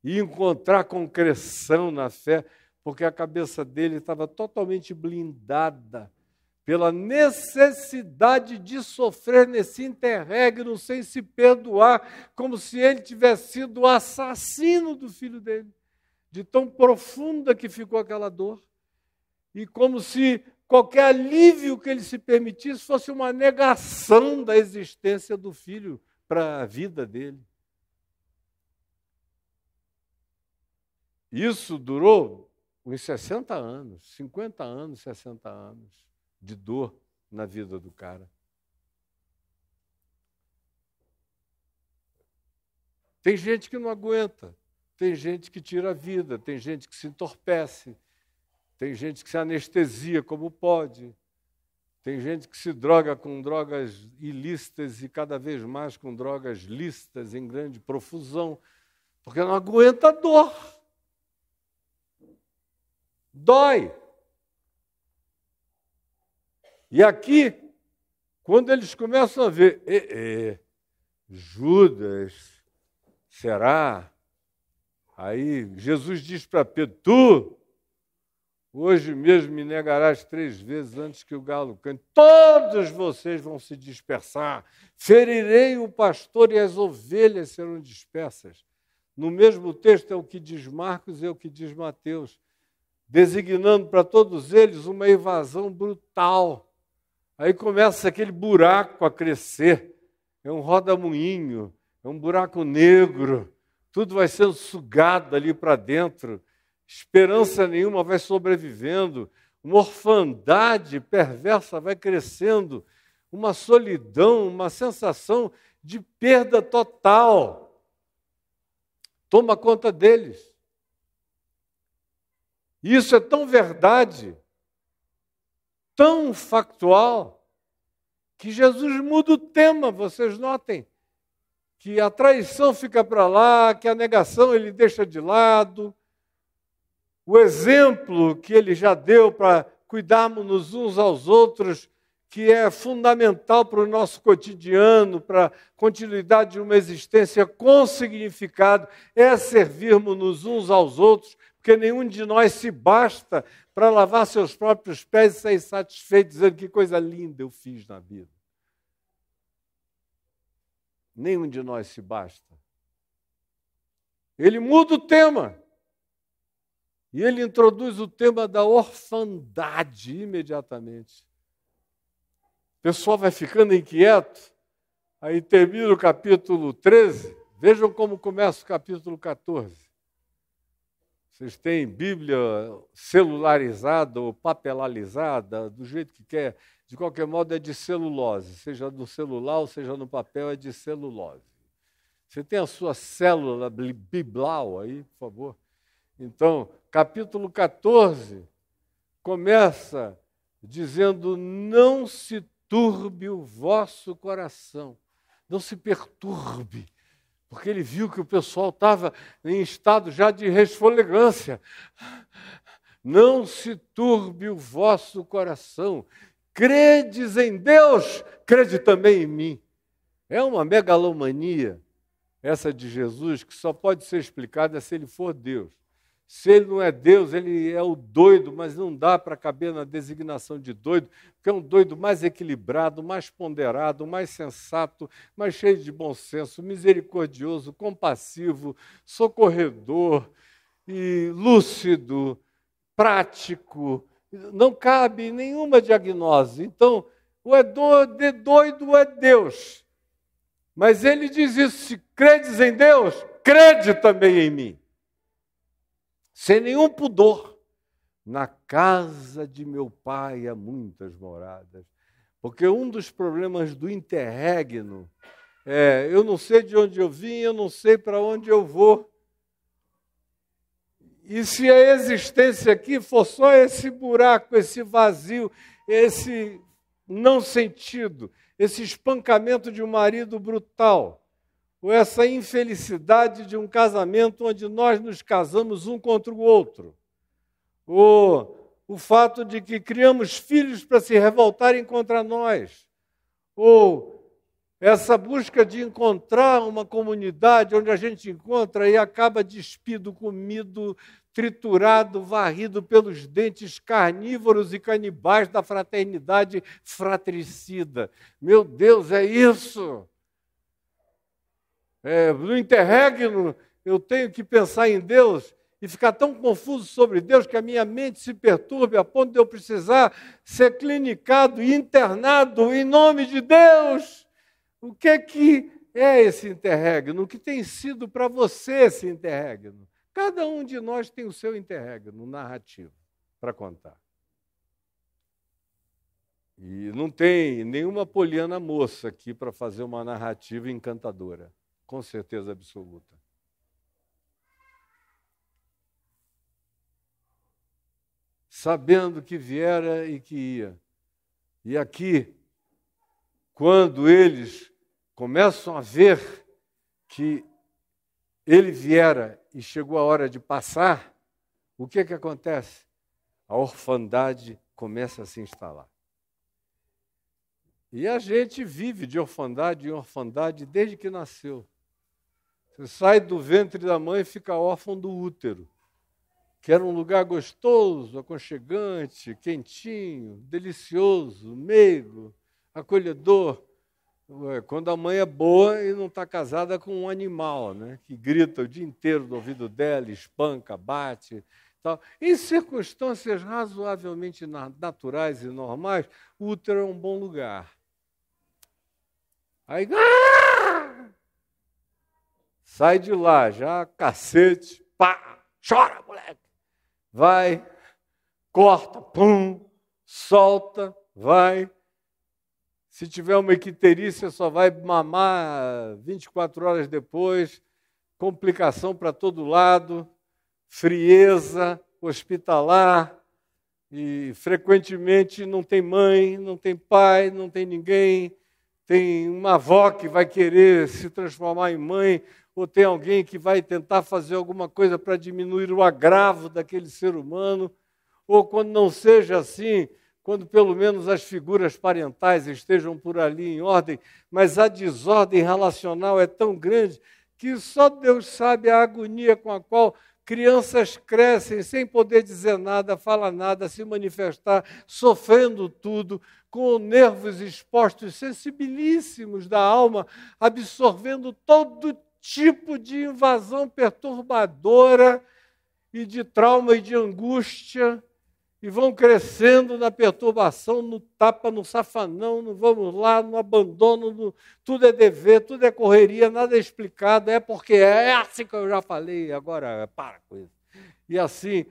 e encontrar concreção na fé, porque a cabeça dele estava totalmente blindada pela necessidade de sofrer nesse interregno sem se perdoar, como se ele tivesse sido o assassino do filho dele, de tão profunda que ficou aquela dor, e como se qualquer alívio que ele se permitisse fosse uma negação da existência do filho para a vida dele. Isso durou uns 60 anos, 50 anos, 60 anos de dor na vida do cara. Tem gente que não aguenta, tem gente que tira a vida, tem gente que se entorpece, tem gente que se anestesia como pode, tem gente que se droga com drogas ilícitas e cada vez mais com drogas lícitas em grande profusão, porque não aguenta a dor. Dói. E aqui, quando eles começam a ver, Judas, será? Aí Jesus diz para Pedro, tu, hoje mesmo me negarás 3 vezes antes que o galo cante. Todos vocês vão se dispersar. Ferirei o pastor e as ovelhas serão dispersas. No mesmo texto é o que diz Marcos e é o que diz Mateus, designando para todos eles uma evasão brutal. Aí começa aquele buraco a crescer. É um rodamuinho, é um buraco negro. Tudo vai sendo sugado ali para dentro. Esperança nenhuma vai sobrevivendo. Uma orfandade perversa vai crescendo. Uma solidão, uma sensação de perda total. Toma conta deles. Isso é tão verdade, tão factual, que Jesus muda o tema, vocês notem, que a traição fica para lá, que a negação ele deixa de lado, o exemplo que ele já deu para cuidarmos uns aos outros, que é fundamental para o nosso cotidiano, para a continuidade de uma existência com significado, é servirmos uns aos outros, porque nenhum de nós se basta para lavar seus próprios pés e sair satisfeito, dizendo que coisa linda eu fiz na vida. Nenhum de nós se basta. Ele muda o tema. E ele introduz o tema da orfandade imediatamente. O pessoal vai ficando inquieto, aí termina o capítulo 13, vejam como começa o capítulo 14. Vocês têm Bíblia celularizada ou papelalizada, do jeito que quer, de qualquer modo é de celulose, seja no celular ou seja no papel, é de celulose. Você tem a sua célula biblau aí, por favor? Então, capítulo 14 começa dizendo, não se turbe o vosso coração, não se perturbe, porque ele viu que o pessoal estava em estado já de resfolegância. Não se turbe o vosso coração, credes em Deus, crede também em mim. É uma megalomania, essa de Jesus, que só pode ser explicada se ele for Deus. Se ele não é Deus, ele é o doido, mas não dá para caber na designação de doido, porque é um doido mais equilibrado, mais ponderado, mais sensato, mais cheio de bom senso, misericordioso, compassivo, socorredor, e lúcido, prático. Não cabe nenhuma diagnose. Então, o doido é Deus. Mas ele diz isso, se credes em Deus, crede também em mim. Sem nenhum pudor, na casa de meu pai há muitas moradas. Porque um dos problemas do interregno é, eu não sei de onde eu vim, eu não sei para onde eu vou. E se a existência aqui for só esse buraco, esse vazio, esse não sentido, esse espancamento de um marido brutal, ou essa infelicidade de um casamento onde nós nos casamos um contra o outro, ou o fato de que criamos filhos para se revoltarem contra nós, ou essa busca de encontrar uma comunidade onde a gente encontra e acaba despido, comido, triturado, varrido pelos dentes carnívoros e canibais da fraternidade fratricida. Meu Deus, é isso! No interregno, eu tenho que pensar em Deus e ficar tão confuso sobre Deus que a minha mente se perturbe a ponto de eu precisar ser clinicado e internado em nome de Deus. O que é esse interregno? O que tem sido para você esse interregno? Cada um de nós tem o seu interregno narrativo para contar. E não tem nenhuma Poliana moça aqui para fazer uma narrativa encantadora. Com certeza absoluta. Sabendo que viera e que ia. E aqui, quando eles começam a ver que ele viera e chegou a hora de passar, o que acontece? A orfandade começa a se instalar. E a gente vive de orfandade em orfandade desde que nasceu. Você sai do ventre da mãe e fica órfão do útero, que era um lugar gostoso, aconchegante, quentinho, delicioso, meigo, acolhedor. Quando a mãe é boa e não está casada com um animal, né, que grita o dia inteiro do ouvido dela, espanca, bate. Tal. Em circunstâncias razoavelmente naturais e normais, o útero é um bom lugar. Aí, sai de lá, já cacete, pá, chora, moleque. Vai, corta, pum, solta, vai. Se tiver uma icterícia, só vai mamar 24 horas depois, complicação para todo lado, frieza hospitalar, e frequentemente não tem mãe, não tem pai, não tem ninguém, tem uma avó que vai querer se transformar em mãe, ou tem alguém que vai tentar fazer alguma coisa para diminuir o agravo daquele ser humano, ou quando não seja assim, quando pelo menos as figuras parentais estejam por ali em ordem, mas a desordem relacional é tão grande que só Deus sabe a agonia com a qual crianças crescem sem poder dizer nada, falar nada, se manifestar, sofrendo tudo, com nervos expostos, sensibilíssimos da alma, absorvendo todo tipo de invasão perturbadora e de trauma e de angústia, e vão crescendo na perturbação, no tapa, no safanão, no vamos lá, no abandono, tudo é dever, tudo é correria, nada é explicado, é porque é assim que eu já falei, agora para com isso. E assim,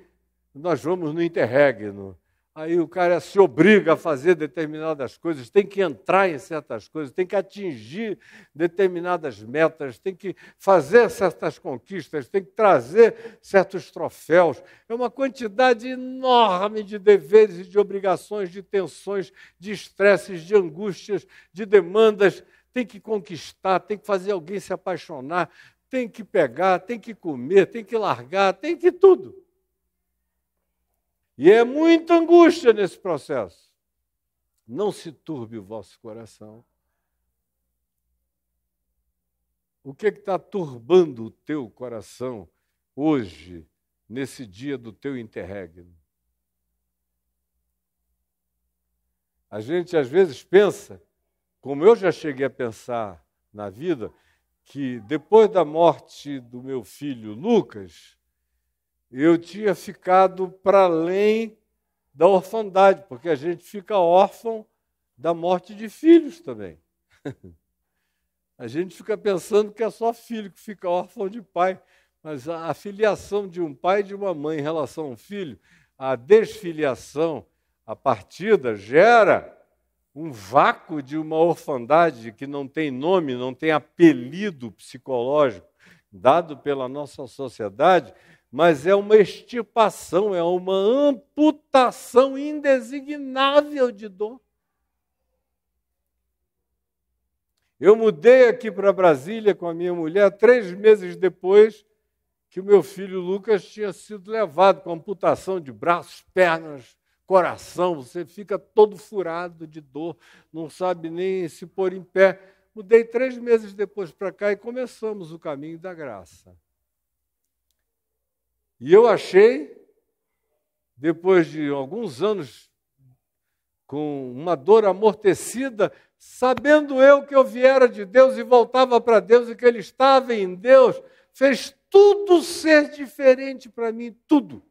nós vamos no interregno. Aí o cara se obriga a fazer determinadas coisas, tem que entrar em certas coisas, tem que atingir determinadas metas, tem que fazer certas conquistas, tem que trazer certos troféus. É uma quantidade enorme de deveres e de obrigações, de tensões, de estresses, de angústias, de demandas. Tem que conquistar, tem que fazer alguém se apaixonar, tem que pegar, tem que comer, tem que largar, tem que tudo. E é muita angústia nesse processo. Não se turbe o vosso coração. O que está turbando o teu coração hoje, nesse dia do teu interregno? A gente às vezes pensa, como eu já cheguei a pensar na vida, que depois da morte do meu filho Lucas, eu tinha ficado para além da orfandade, porque a gente fica órfão da morte de filhos também. A gente fica pensando que é só filho que fica órfão de pai, mas a filiação de um pai e de uma mãe em relação a um filho, a desfiliação, a partida, gera um vácuo de uma orfandade que não tem nome, não tem apelido psicológico dado pela nossa sociedade, mas é uma extirpação, é uma amputação indesignável de dor. Eu mudei aqui para Brasília com a minha mulher 3 meses depois que o meu filho Lucas tinha sido levado com amputação de braços, pernas, coração. Você fica todo furado de dor, não sabe nem se pôr em pé. Mudei 3 meses depois para cá e começamos o caminho da graça. E eu achei, depois de alguns anos, com uma dor amortecida, sabendo eu que eu viera de Deus e voltava para Deus e que Ele estava em Deus, fez tudo ser diferente para mim, tudo.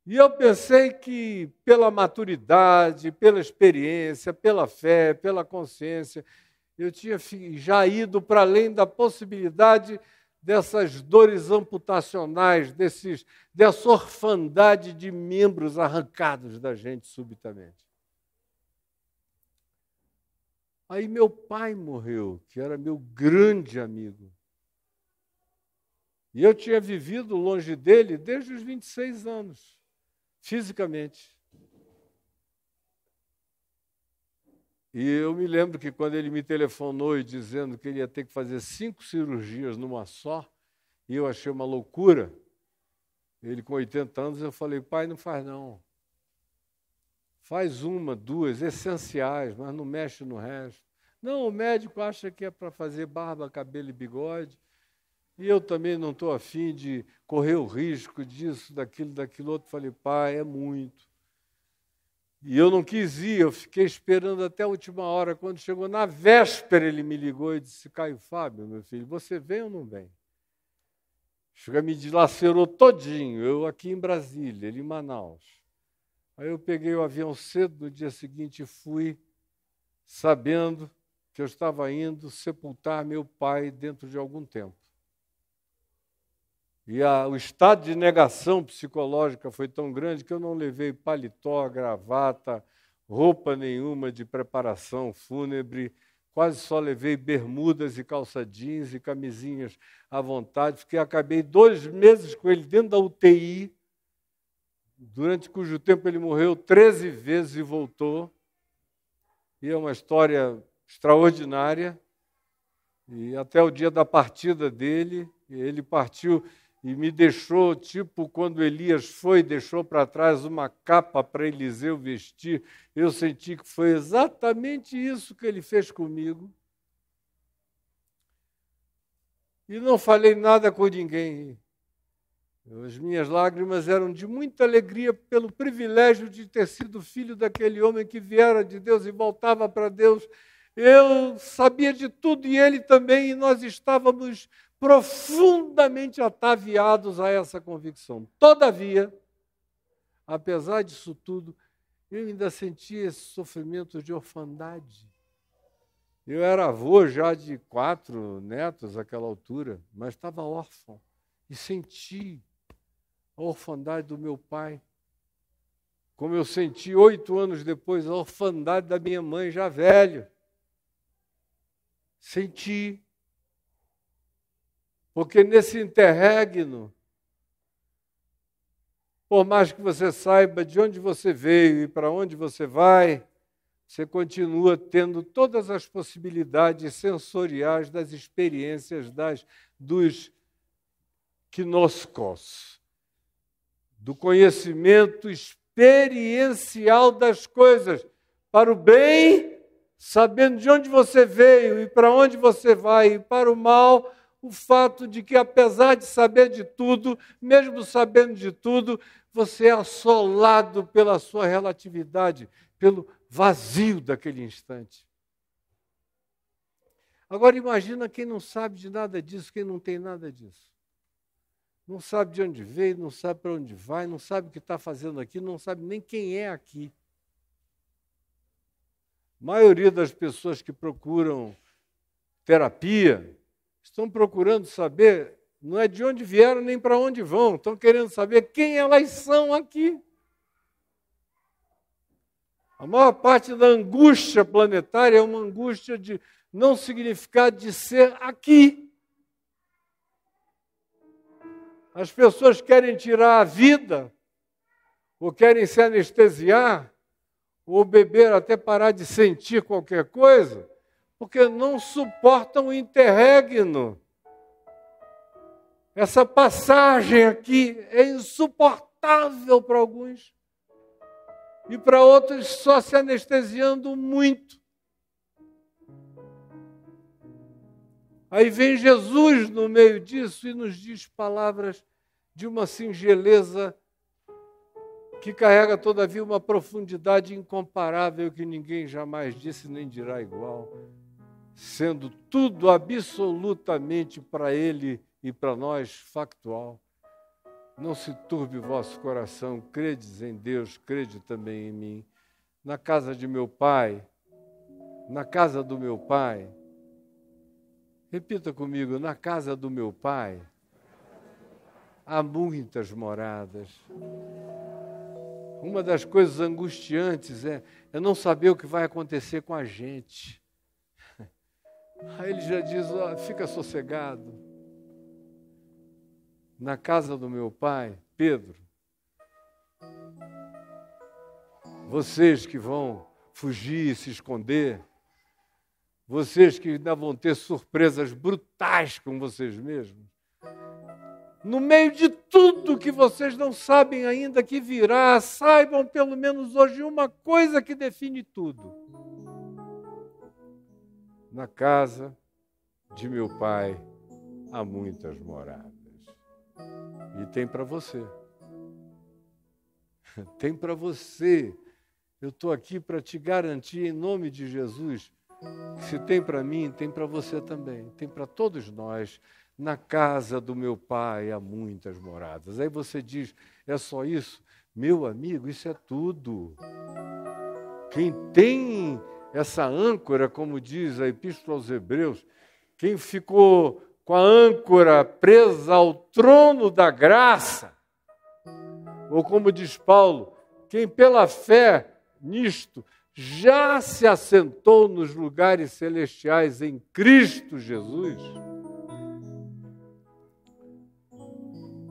E eu pensei que pela maturidade, pela experiência, pela fé, pela consciência, eu tinha já ido para além da possibilidade dessas dores amputacionais, dessa orfandade de membros arrancados da gente subitamente. Aí meu pai morreu, que era meu grande amigo. E eu tinha vivido longe dele desde os 26 anos, fisicamente. E eu me lembro que quando ele me telefonou e dizendo que ele ia ter que fazer 5 cirurgias numa só, e eu achei uma loucura, ele com 80 anos, eu falei, pai, não faz não. Faz uma, duas, essenciais, mas não mexe no resto. Não, o médico acha que é para fazer barba, cabelo e bigode, e eu também não estou afim de correr o risco disso, daquilo outro. Falei, pai, é muito. E eu não quis ir, eu fiquei esperando até a última hora. Quando chegou na véspera, ele me ligou e disse, Caio Fábio, meu filho, você vem ou não vem? Chega, me dilacerou todinho, eu aqui em Brasília, ele em Manaus. Aí eu peguei o avião cedo, no dia seguinte fui, sabendo que eu estava indo sepultar meu pai dentro de algum tempo. E o estado de negação psicológica foi tão grande que eu não levei paletó, gravata, roupa nenhuma de preparação fúnebre, quase só levei bermudas e calça jeans e camisinhas à vontade. Acabei 2 meses com ele dentro da UTI, durante cujo tempo ele morreu 13 vezes e voltou. E é uma história extraordinária. E até o dia da partida dele, ele partiu e me deixou, tipo quando Elias foi, deixou para trás uma capa para Eliseu vestir. Eu senti que foi exatamente isso que ele fez comigo. E não falei nada com ninguém. As minhas lágrimas eram de muita alegria pelo privilégio de ter sido filho daquele homem que viera de Deus e voltava para Deus. Eu sabia de tudo e ele também, e nós estávamos profundamente ataviados a essa convicção. Todavia, apesar disso tudo, eu ainda sentia esse sofrimento de orfandade. Eu era avô já de 4 netos àquela altura, mas estava órfão e senti a orfandade do meu pai, como eu senti 8 anos depois a orfandade da minha mãe já velho. Senti. Porque nesse interregno, por mais que você saiba de onde você veio e para onde você vai, você continua tendo todas as possibilidades sensoriais das experiências dos gnoskos, do conhecimento experiencial das coisas, para o bem, sabendo de onde você veio e para onde você vai, e para o mal, o fato de que, apesar de saber de tudo, mesmo sabendo de tudo, você é assolado pela sua relatividade, pelo vazio daquele instante. Agora imagina quem não sabe de nada disso, quem não tem nada disso. Não sabe de onde veio, não sabe para onde vai, não sabe o que está fazendo aqui, não sabe nem quem é aqui. A maioria das pessoas que procuram terapia estão procurando saber, não é de onde vieram nem para onde vão, estão querendo saber quem elas são aqui. A maior parte da angústia planetária é uma angústia de não significado de ser aqui. As pessoas querem tirar a vida, ou querem se anestesiar, ou beber até parar de sentir qualquer coisa, porque não suportam o interregno. Essa passagem aqui é insuportável para alguns. E para outros só se anestesiando muito. Aí vem Jesus no meio disso e nos diz palavras de uma singeleza que carrega, todavia, uma profundidade incomparável que ninguém jamais disse nem dirá igual, sendo tudo absolutamente para ele e para nós factual. Não se turbe o vosso coração, credes em Deus, crede também em mim. Na casa de meu pai, na casa do meu pai, repita comigo, na casa do meu pai, há muitas moradas. Uma das coisas angustiantes é não saber o que vai acontecer com a gente. Aí ele já diz, fica sossegado. Na casa do meu pai, Pedro, vocês que vão fugir e se esconder, vocês que ainda vão ter surpresas brutais com vocês mesmos, No meio de tudo que vocês não sabem ainda que virá, saibam pelo menos hoje uma coisa que define tudo. Na casa de meu Pai há muitas moradas. E tem para você. Tem para você. Eu estou aqui para te garantir, em nome de Jesus, que se tem para mim, tem para você também. Tem para todos nós. Na casa do meu Pai há muitas moradas. Aí você diz, é só isso? Meu amigo, isso é tudo. Quem tem essa âncora, como diz a Epístola aos Hebreus, quem ficou com a âncora presa ao trono da graça, ou como diz Paulo, quem pela fé nisto já se assentou nos lugares celestiais em Cristo Jesus,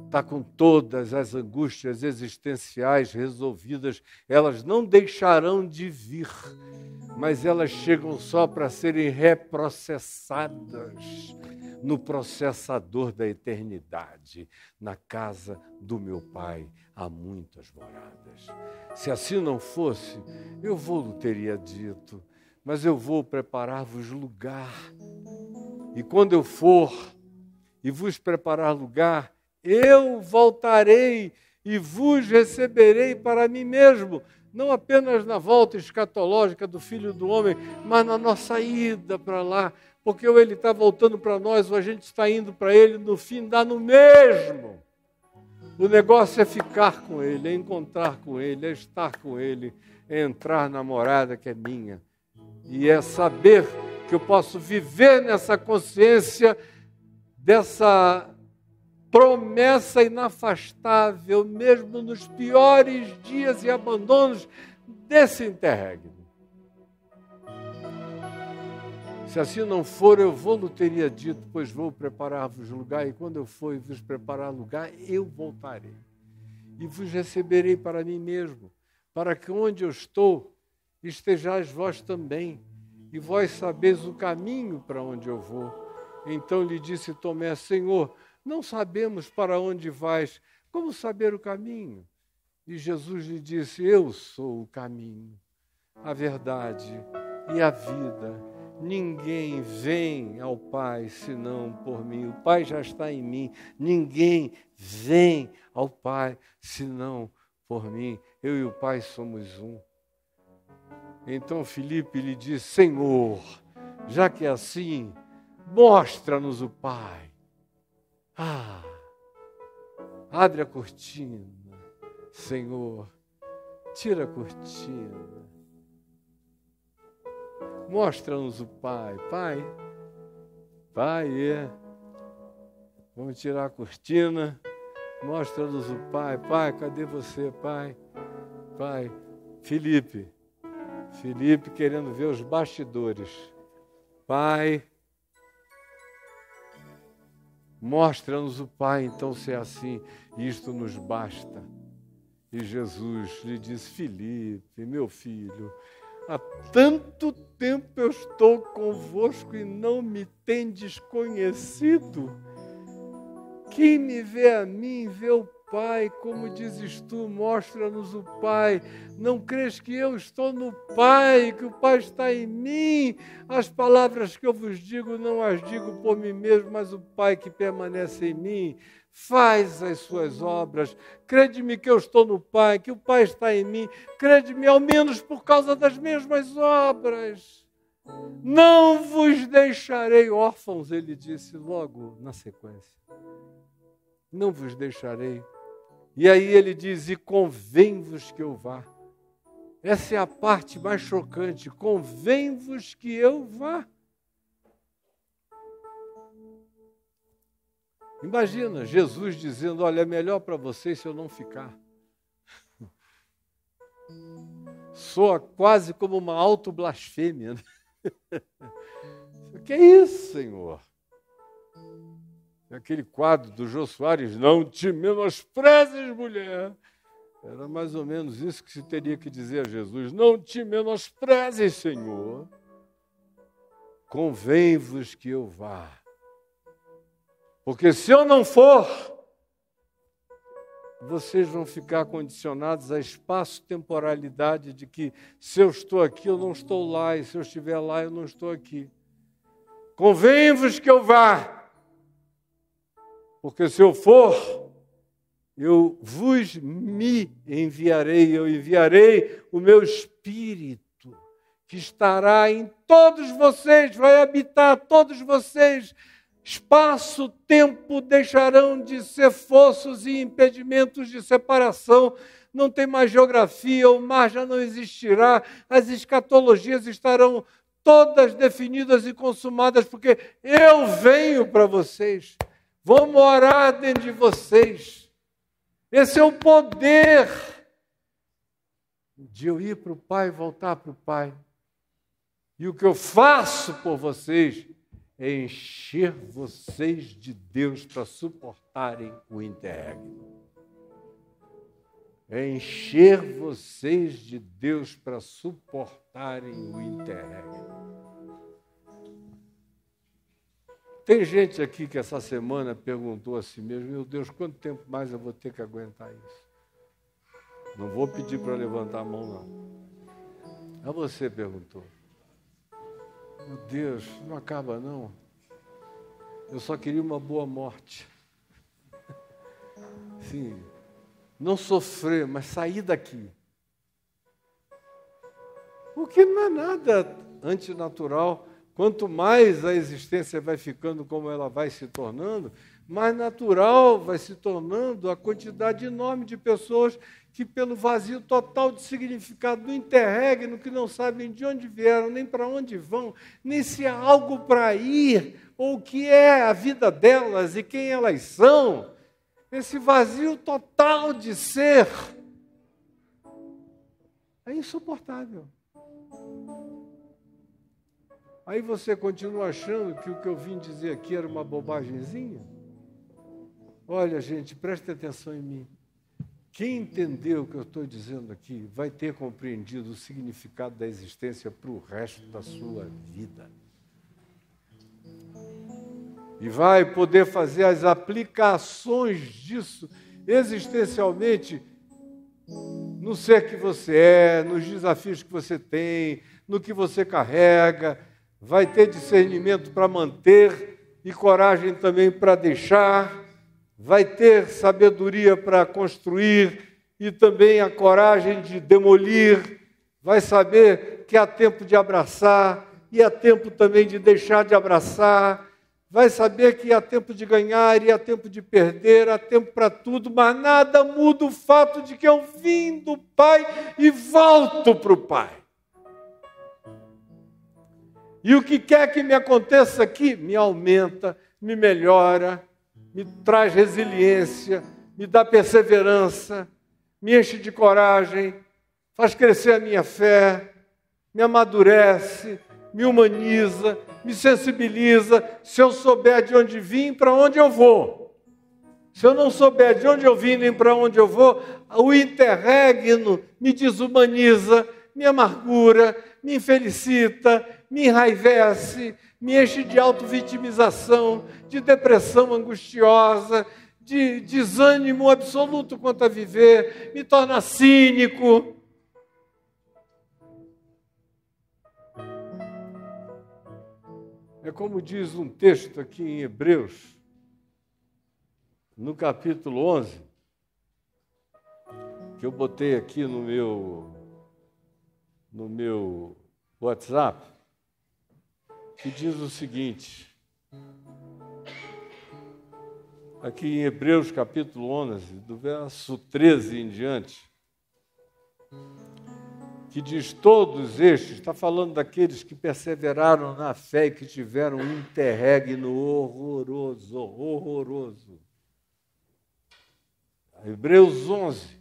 está com todas as angústias existenciais resolvidas, elas não deixarão de vir, mas elas chegam só para serem reprocessadas no processador da eternidade. Na casa do meu Pai há muitas moradas. Se assim não fosse, eu vou-lo teria dito, mas eu vou preparar-vos lugar. E quando eu for e vos preparar lugar, eu voltarei e vos receberei para mim mesmo, não apenas na volta escatológica do Filho do Homem, mas na nossa ida para lá, porque ou ele está voltando para nós, ou a gente está indo para ele, no fim dá no mesmo. O negócio é ficar com ele, é encontrar com ele, é estar com ele, é entrar na morada que é minha. E é saber que eu posso viver nessa consciência dessa promessa inafastável, mesmo nos piores dias e abandonos desse interregno. Se assim não for, eu vou-lo teria dito, pois vou preparar-vos lugar, e quando eu for e vos preparar lugar, eu voltarei. E vos receberei para mim mesmo, para que onde eu estou, estejais vós também, e vós sabeis o caminho para onde eu vou. Então lhe disse Tomé, Senhor, não sabemos para onde vais, como saber o caminho? E Jesus lhe disse, eu sou o caminho, a verdade e a vida. Ninguém vem ao Pai senão por mim. O Pai já está em mim. Ninguém vem ao Pai senão por mim. Eu e o Pai somos um. Então Filipe lhe disse, Senhor, já que é assim, mostra-nos o Pai. Abre a cortina, Senhor, tira a cortina, mostra-nos o Pai, Pai, vamos tirar a cortina, mostra-nos o Pai, cadê você, Pai, Filipe querendo ver os bastidores, Pai, mostra-nos o Pai, então se é assim, isto nos basta. E Jesus lhe disse, Filipe, meu filho, há tanto tempo eu estou convosco e não me tendes conhecido. Quem me vê a mim, vê o Pai, como dizes tu, mostra-nos o Pai. Não crês que eu estou no Pai, que o Pai está em mim? As palavras que eu vos digo, não as digo por mim mesmo, mas o Pai que permanece em mim faz as suas obras. Crede-me que eu estou no Pai, que o Pai está em mim. Crede-me ao menos por causa das mesmas obras. Não vos deixarei órfãos, ele disse logo na sequência. Não vos deixarei. E aí ele diz, e convém-vos que eu vá. Essa é a parte mais chocante. Convém-vos que eu vá. Imagina Jesus dizendo, olha, é melhor para vocês se eu não ficar. Soa quase como uma autoblasfêmia. Né? O que é isso, Senhor? Aquele quadro do Jô Soares, não te menosprezes, mulher. Era mais ou menos isso que se teria que dizer a Jesus. Não te menosprezes, Senhor. Convém-vos que eu vá. Porque se eu não for, vocês vão ficar condicionados à espaço-temporalidade de que se eu estou aqui, eu não estou lá, e se eu estiver lá, eu não estou aqui. Convém-vos que eu vá, porque se eu for, eu vos me enviarei, eu enviarei o meu Espírito, que estará em todos vocês, vai habitar todos vocês. Espaço, tempo deixarão de ser fossos e impedimentos de separação. Não tem mais geografia, o mar já não existirá, as escatologias estarão todas definidas e consumadas, porque eu venho para vocês, vou morar dentro de vocês. Esse é o poder de eu ir para o Pai e voltar para o Pai. E o que eu faço por vocês é encher vocês de Deus para suportarem o interregno. É encher vocês de Deus para suportarem o interregno. Tem gente aqui que essa semana perguntou a si mesmo: meu Deus, quanto tempo mais eu vou ter que aguentar isso? Não vou pedir para levantar a mão, não. A você perguntou. Meu Deus, não acaba não. Eu só queria uma boa morte. Sim, não sofrer, mas sair daqui. O que não é nada antinatural. Quanto mais a existência vai ficando como ela vai se tornando, mais natural vai se tornando a quantidade enorme de pessoas que, pelo vazio total de significado do interregno, que não sabem de onde vieram, nem para onde vão, nem se há algo para ir, ou o que é a vida delas e quem elas são, esse vazio total de ser é insuportável. Aí você continua achando que o que eu vim dizer aqui era uma bobagemzinha? Olha, gente, preste atenção em mim. Quem entendeu o que eu estou dizendo aqui vai ter compreendido o significado da existência para o resto da sua vida. E vai poder fazer as aplicações disso existencialmente no ser que você é, nos desafios que você tem, no que você carrega. Vai ter discernimento para manter e coragem também para deixar. Vai ter sabedoria para construir e também a coragem de demolir. Vai saber que há tempo de abraçar e há tempo também de deixar de abraçar. Vai saber que há tempo de ganhar e há tempo de perder, há tempo para tudo, mas nada muda o fato de que eu vim do Pai e volto para o Pai. E o que quer que me aconteça aqui, me aumenta, me melhora, me traz resiliência, me dá perseverança, me enche de coragem, faz crescer a minha fé, me amadurece, me humaniza, me sensibiliza, se eu souber de onde vim, para onde eu vou. Se eu não souber de onde eu vim nem para onde eu vou, o interregno me desumaniza, me amargura, me infelicita, me enraivece, me enche de autovitimização, de depressão angustiosa, de desânimo absoluto quanto a viver, me torna cínico. É como diz um texto aqui em Hebreus, no capítulo 11, que eu botei aqui no meu WhatsApp, que diz o seguinte, aqui em Hebreus capítulo 11, do verso 13 em diante, que diz: todos estes, está falando daqueles que perseveraram na fé e que tiveram um interregno horroroso. Hebreus 11,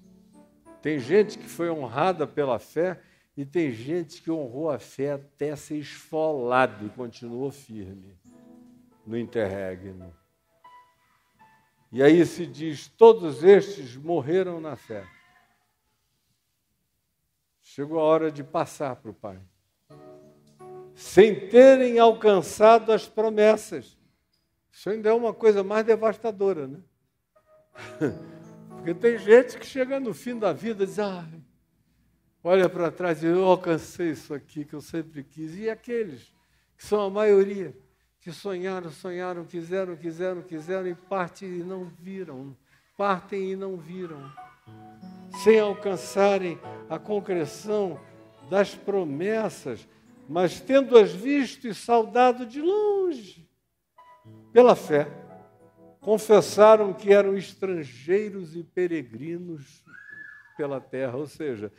tem gente que foi honrada pela fé e tem gente que honrou a fé até ser esfolado e continuou firme no interregno. E aí se diz: todos estes morreram na fé. Chegou a hora de passar para o Pai, sem terem alcançado as promessas. Isso ainda é uma coisa mais devastadora, né? Porque tem gente que chega no fim da vida e diz, olha para trás e eu alcancei isso aqui que eu sempre quis. E aqueles que são a maioria, que sonharam, quiseram e partem e não viram, sem alcançarem a concreção das promessas, mas tendo-as visto e saudado de longe, pela fé, confessaram que eram estrangeiros e peregrinos pela terra, ou seja,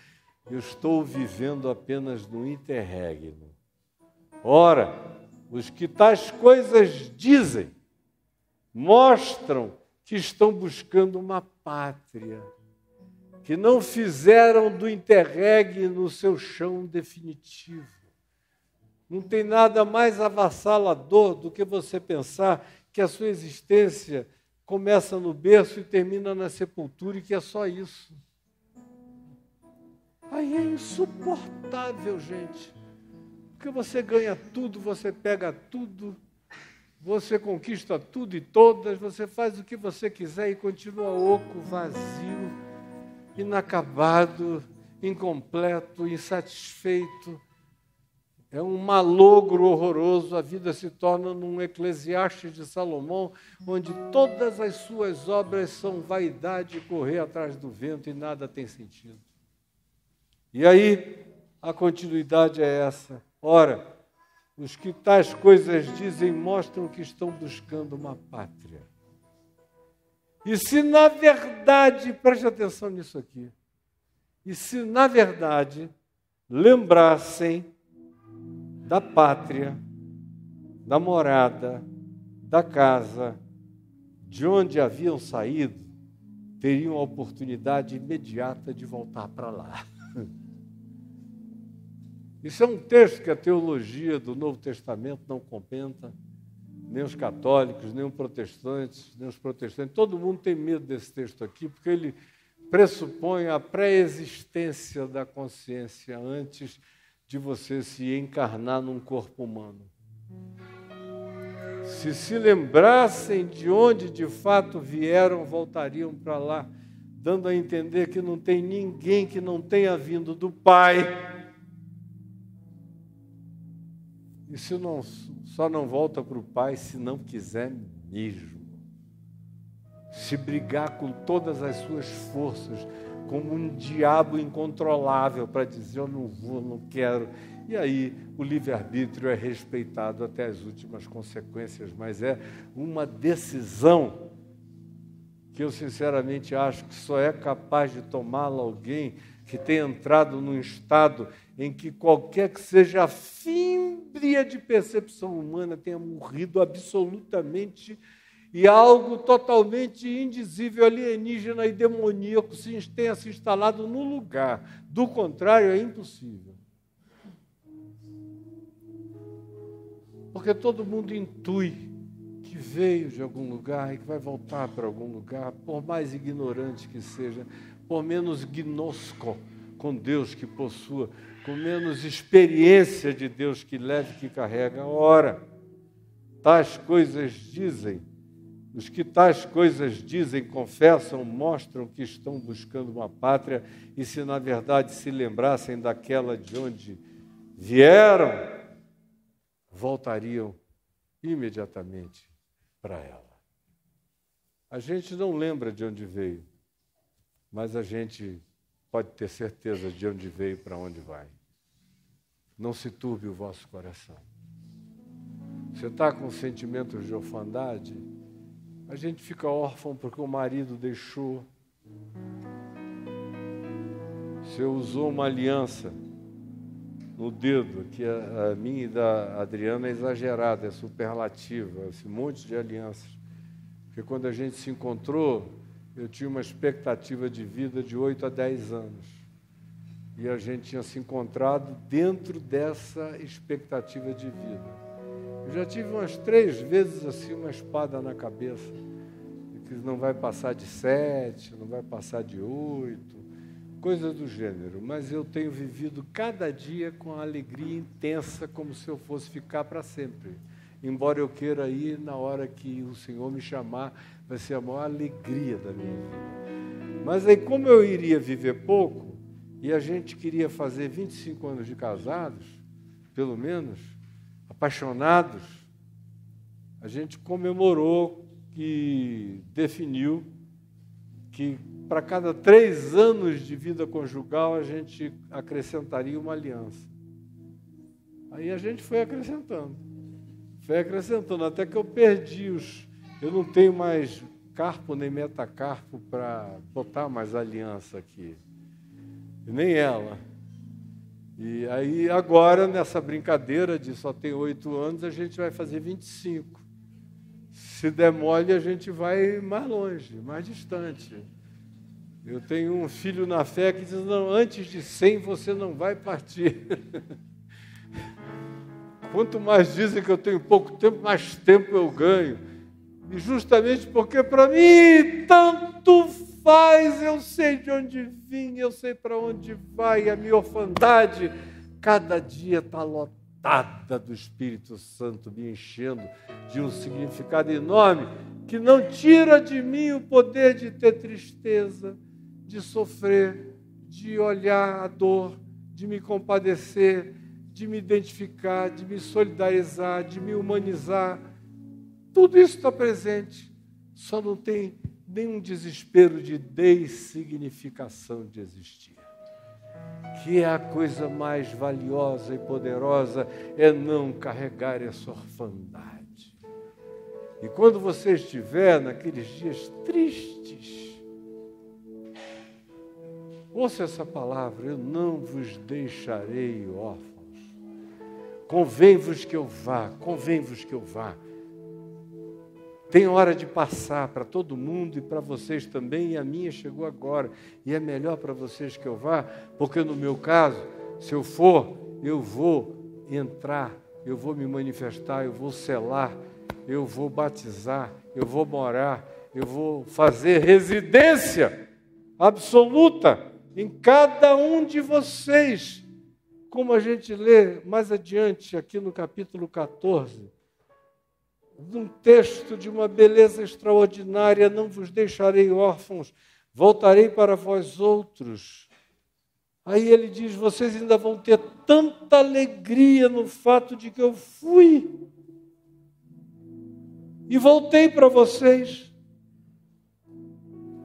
eu estou vivendo apenas no interregno. Ora, os que tais coisas dizem, mostram que estão buscando uma pátria, que não fizeram do interregno o seu chão definitivo. Não tem nada mais avassalador do que você pensar que a sua existência começa no berço e termina na sepultura e que é só isso. Aí é insuportável, gente. Porque você ganha tudo, você pega tudo, você conquista tudo e todas, você faz o que você quiser e continua oco, vazio, inacabado, incompleto, insatisfeito. É um malogro horroroso, a vida se torna num Eclesiastes de Salomão, onde todas as suas obras são vaidade e correr atrás do vento e nada tem sentido. E aí, a continuidade é essa. Ora, os que tais coisas dizem mostram que estão buscando uma pátria. E se na verdade, preste atenção nisso aqui, e se na verdade lembrassem da pátria, da morada, da casa, de onde haviam saído, teriam a oportunidade imediata de voltar para lá. Isso é um texto que a teologia do Novo Testamento não comenta, nem os católicos, nem os protestantes, todo mundo tem medo desse texto aqui, porque ele pressupõe a pré-existência da consciência antes de você se encarnar num corpo humano. Se lembrassem de onde de fato vieram, voltariam para lá, dando a entender que não tem ninguém que não tenha vindo do Pai. E só não volta para o Pai se não quiser mesmo. Se brigar com todas as suas forças, como um diabo incontrolável para dizer eu não vou, não quero. E aí o livre-arbítrio é respeitado até as últimas consequências, mas é uma decisão que eu sinceramente acho que só é capaz de tomá-la alguém que tenha entrado num estado em que qualquer que seja a fímbria de percepção humana tenha morrido absolutamente e algo totalmente indizível, alienígena e demoníaco tenha se instalado no lugar. Do contrário, é impossível. Porque todo mundo intui que veio de algum lugar e que vai voltar para algum lugar, por mais ignorante que seja, por menos gnosco com Deus que possua, com menos experiência de Deus que leve, que carrega. Ora, tais coisas dizem, os que tais coisas dizem, confessam, mostram que estão buscando uma pátria e se na verdade se lembrassem daquela de onde vieram, voltariam imediatamente para ela. A gente não lembra de onde veio, mas a gente pode ter certeza de onde veio e para onde vai. Não se turbe o vosso coração. Você está com sentimentos de orfandade? A gente fica órfão porque o marido deixou. Você usou uma aliança no dedo, que a minha e da Adriana é exagerada, é superlativa, esse monte de alianças. Porque quando a gente se encontrou, eu tinha uma expectativa de vida de 8 a 10 anos. E a gente tinha se encontrado dentro dessa expectativa de vida. Eu já tive umas 3 vezes assim uma espada na cabeça, que não vai passar de 7, não vai passar de 8, coisa do gênero. Mas eu tenho vivido cada dia com a alegria intensa, como se eu fosse ficar para sempre. Embora eu queira ir na hora que o Senhor me chamar, vai ser a maior alegria da minha vida. Mas aí, como eu iria viver pouco, e a gente queria fazer 25 anos de casados, pelo menos, apaixonados, a gente comemorou e definiu que para cada 3 anos de vida conjugal a gente acrescentaria uma aliança. Aí a gente foi acrescentando, até que eu perdi eu não tenho mais carpo nem metacarpo para botar mais aliança aqui, nem ela. E aí agora, nessa brincadeira de só ter 8 anos, a gente vai fazer 25. Se der mole, a gente vai mais longe, mais distante. Eu tenho um filho na fé que diz, não, antes de 100 você não vai partir. Quanto mais dizem que eu tenho pouco tempo, mais tempo eu ganho. E justamente porque para mim tanto faz, eu sei de onde vim, eu sei para onde vai, a minha orfandade cada dia está lotada do Espírito Santo, me enchendo de um significado enorme, que não tira de mim o poder de ter tristeza, de sofrer, de olhar a dor, de me compadecer, de me identificar, de me solidarizar, de me humanizar. Tudo isso está presente, só não tem nenhum desespero de dessignificação de existir. Que é a coisa mais valiosa e poderosa, é não carregar essa orfandade. E quando você estiver naqueles dias tristes, ouça essa palavra, eu não vos deixarei órfãos. Convém-vos que eu vá, convém-vos que eu vá. Tem hora de passar para todo mundo e para vocês também, e a minha chegou agora. E é melhor para vocês que eu vá, porque no meu caso, se eu for, eu vou entrar, eu vou me manifestar, eu vou selar, eu vou batizar, eu vou morar, eu vou fazer residência absoluta em cada um de vocês. Como a gente lê mais adiante, aqui no capítulo 14, num texto de uma beleza extraordinária, não vos deixarei órfãos, voltarei para vós outros. Aí ele diz, vocês ainda vão ter tanta alegria no fato de que eu fui e voltei para vocês.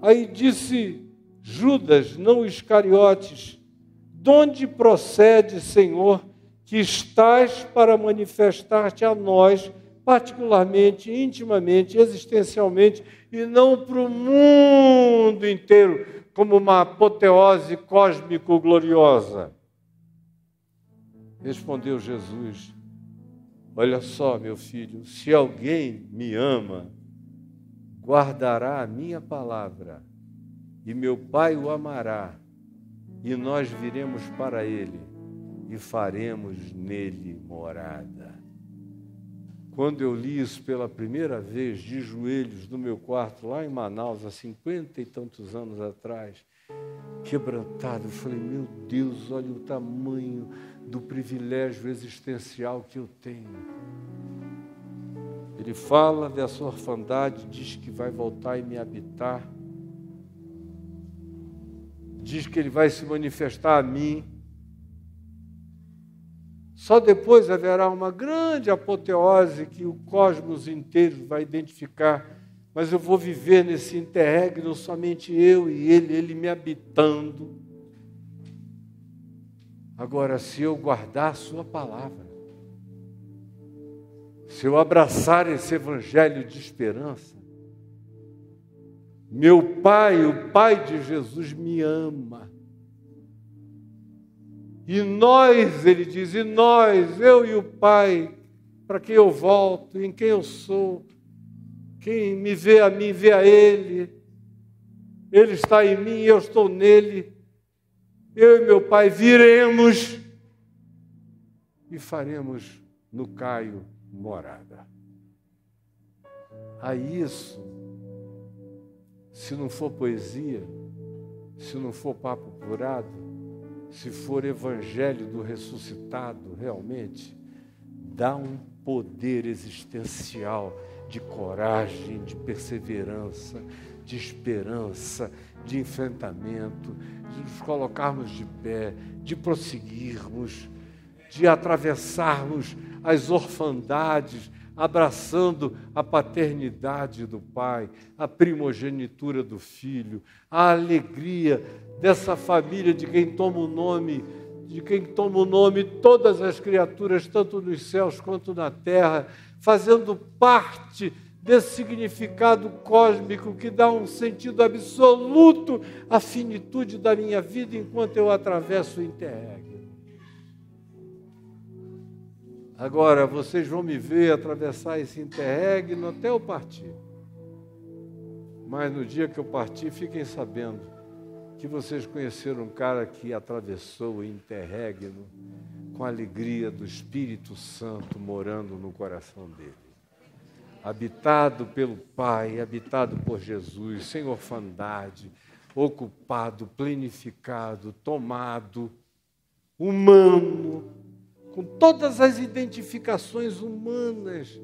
Aí disse Judas, não Iscariotes, de onde procede, Senhor, que estás para manifestar-te a nós, particularmente, intimamente, existencialmente, e não para o mundo inteiro, como uma apoteose cósmico-gloriosa? Respondeu Jesus, olha só, meu filho, se alguém me ama, guardará a minha palavra, e meu Pai o amará, e nós viremos para ele, e faremos nele morada. Quando eu li isso pela primeira vez, de joelhos no meu quarto, lá em Manaus, há 50 e tantos anos atrás, quebrantado, eu falei, meu Deus, olha o tamanho do privilégio existencial que eu tenho. Ele fala dessa orfandade, diz que vai voltar e me habitar, diz que ele vai se manifestar a mim. Só depois haverá uma grande apoteose que o cosmos inteiro vai identificar, mas eu vou viver nesse interregno somente eu e ele me habitando. Agora, se eu guardar a sua palavra, se eu abraçar esse evangelho de esperança, meu Pai, o Pai de Jesus, me ama. E nós, ele diz, e nós, eu e o Pai, para quem eu volto, em quem eu sou, quem me vê a mim, vê a Ele. Ele está em mim, eu estou nele. Eu e meu Pai viremos e faremos no Caio morada. A isso, se não for poesia, se não for papo furado, se for evangelho do ressuscitado, realmente, dá um poder existencial de coragem, de perseverança, de esperança, de enfrentamento, de nos colocarmos de pé, de prosseguirmos, de atravessarmos as orfandades, abraçando a paternidade do Pai, a primogenitura do Filho, a alegria dessa família de quem toma o nome todas as criaturas, tanto nos céus quanto na terra, fazendo parte desse significado cósmico que dá um sentido absoluto à finitude da minha vida enquanto eu atravesso o interregno. Agora, vocês vão me ver atravessar esse interregno até eu partir. Mas no dia que eu partir, fiquem sabendo que vocês conheceram um cara que atravessou o interregno com a alegria do Espírito Santo morando no coração dele. Habitado pelo Pai, habitado por Jesus, sem orfandade, ocupado, plenificado, tomado, humano, com todas as identificações humanas,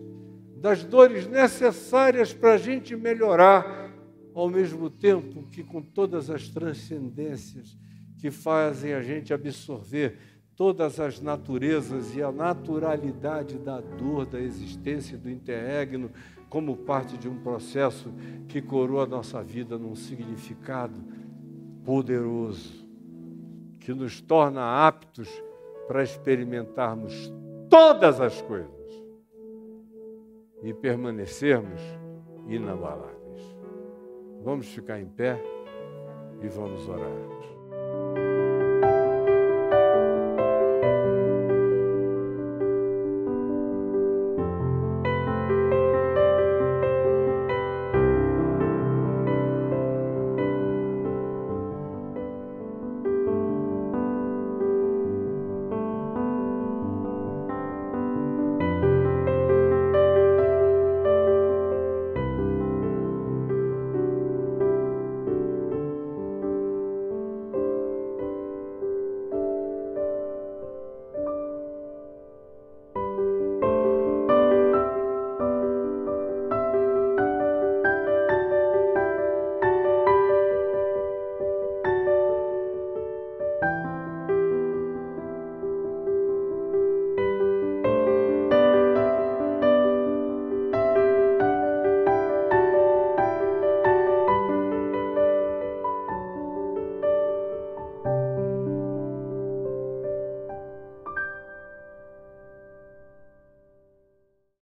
das dores necessárias para a gente melhorar, ao mesmo tempo que com todas as transcendências que fazem a gente absorver todas as naturezas e a naturalidade da dor, da existência do interregno, como parte de um processo que coroa a nossa vida num significado poderoso, que nos torna aptos para experimentarmos todas as coisas e permanecermos inabaláveis. Vamos ficar em pé e vamos orar.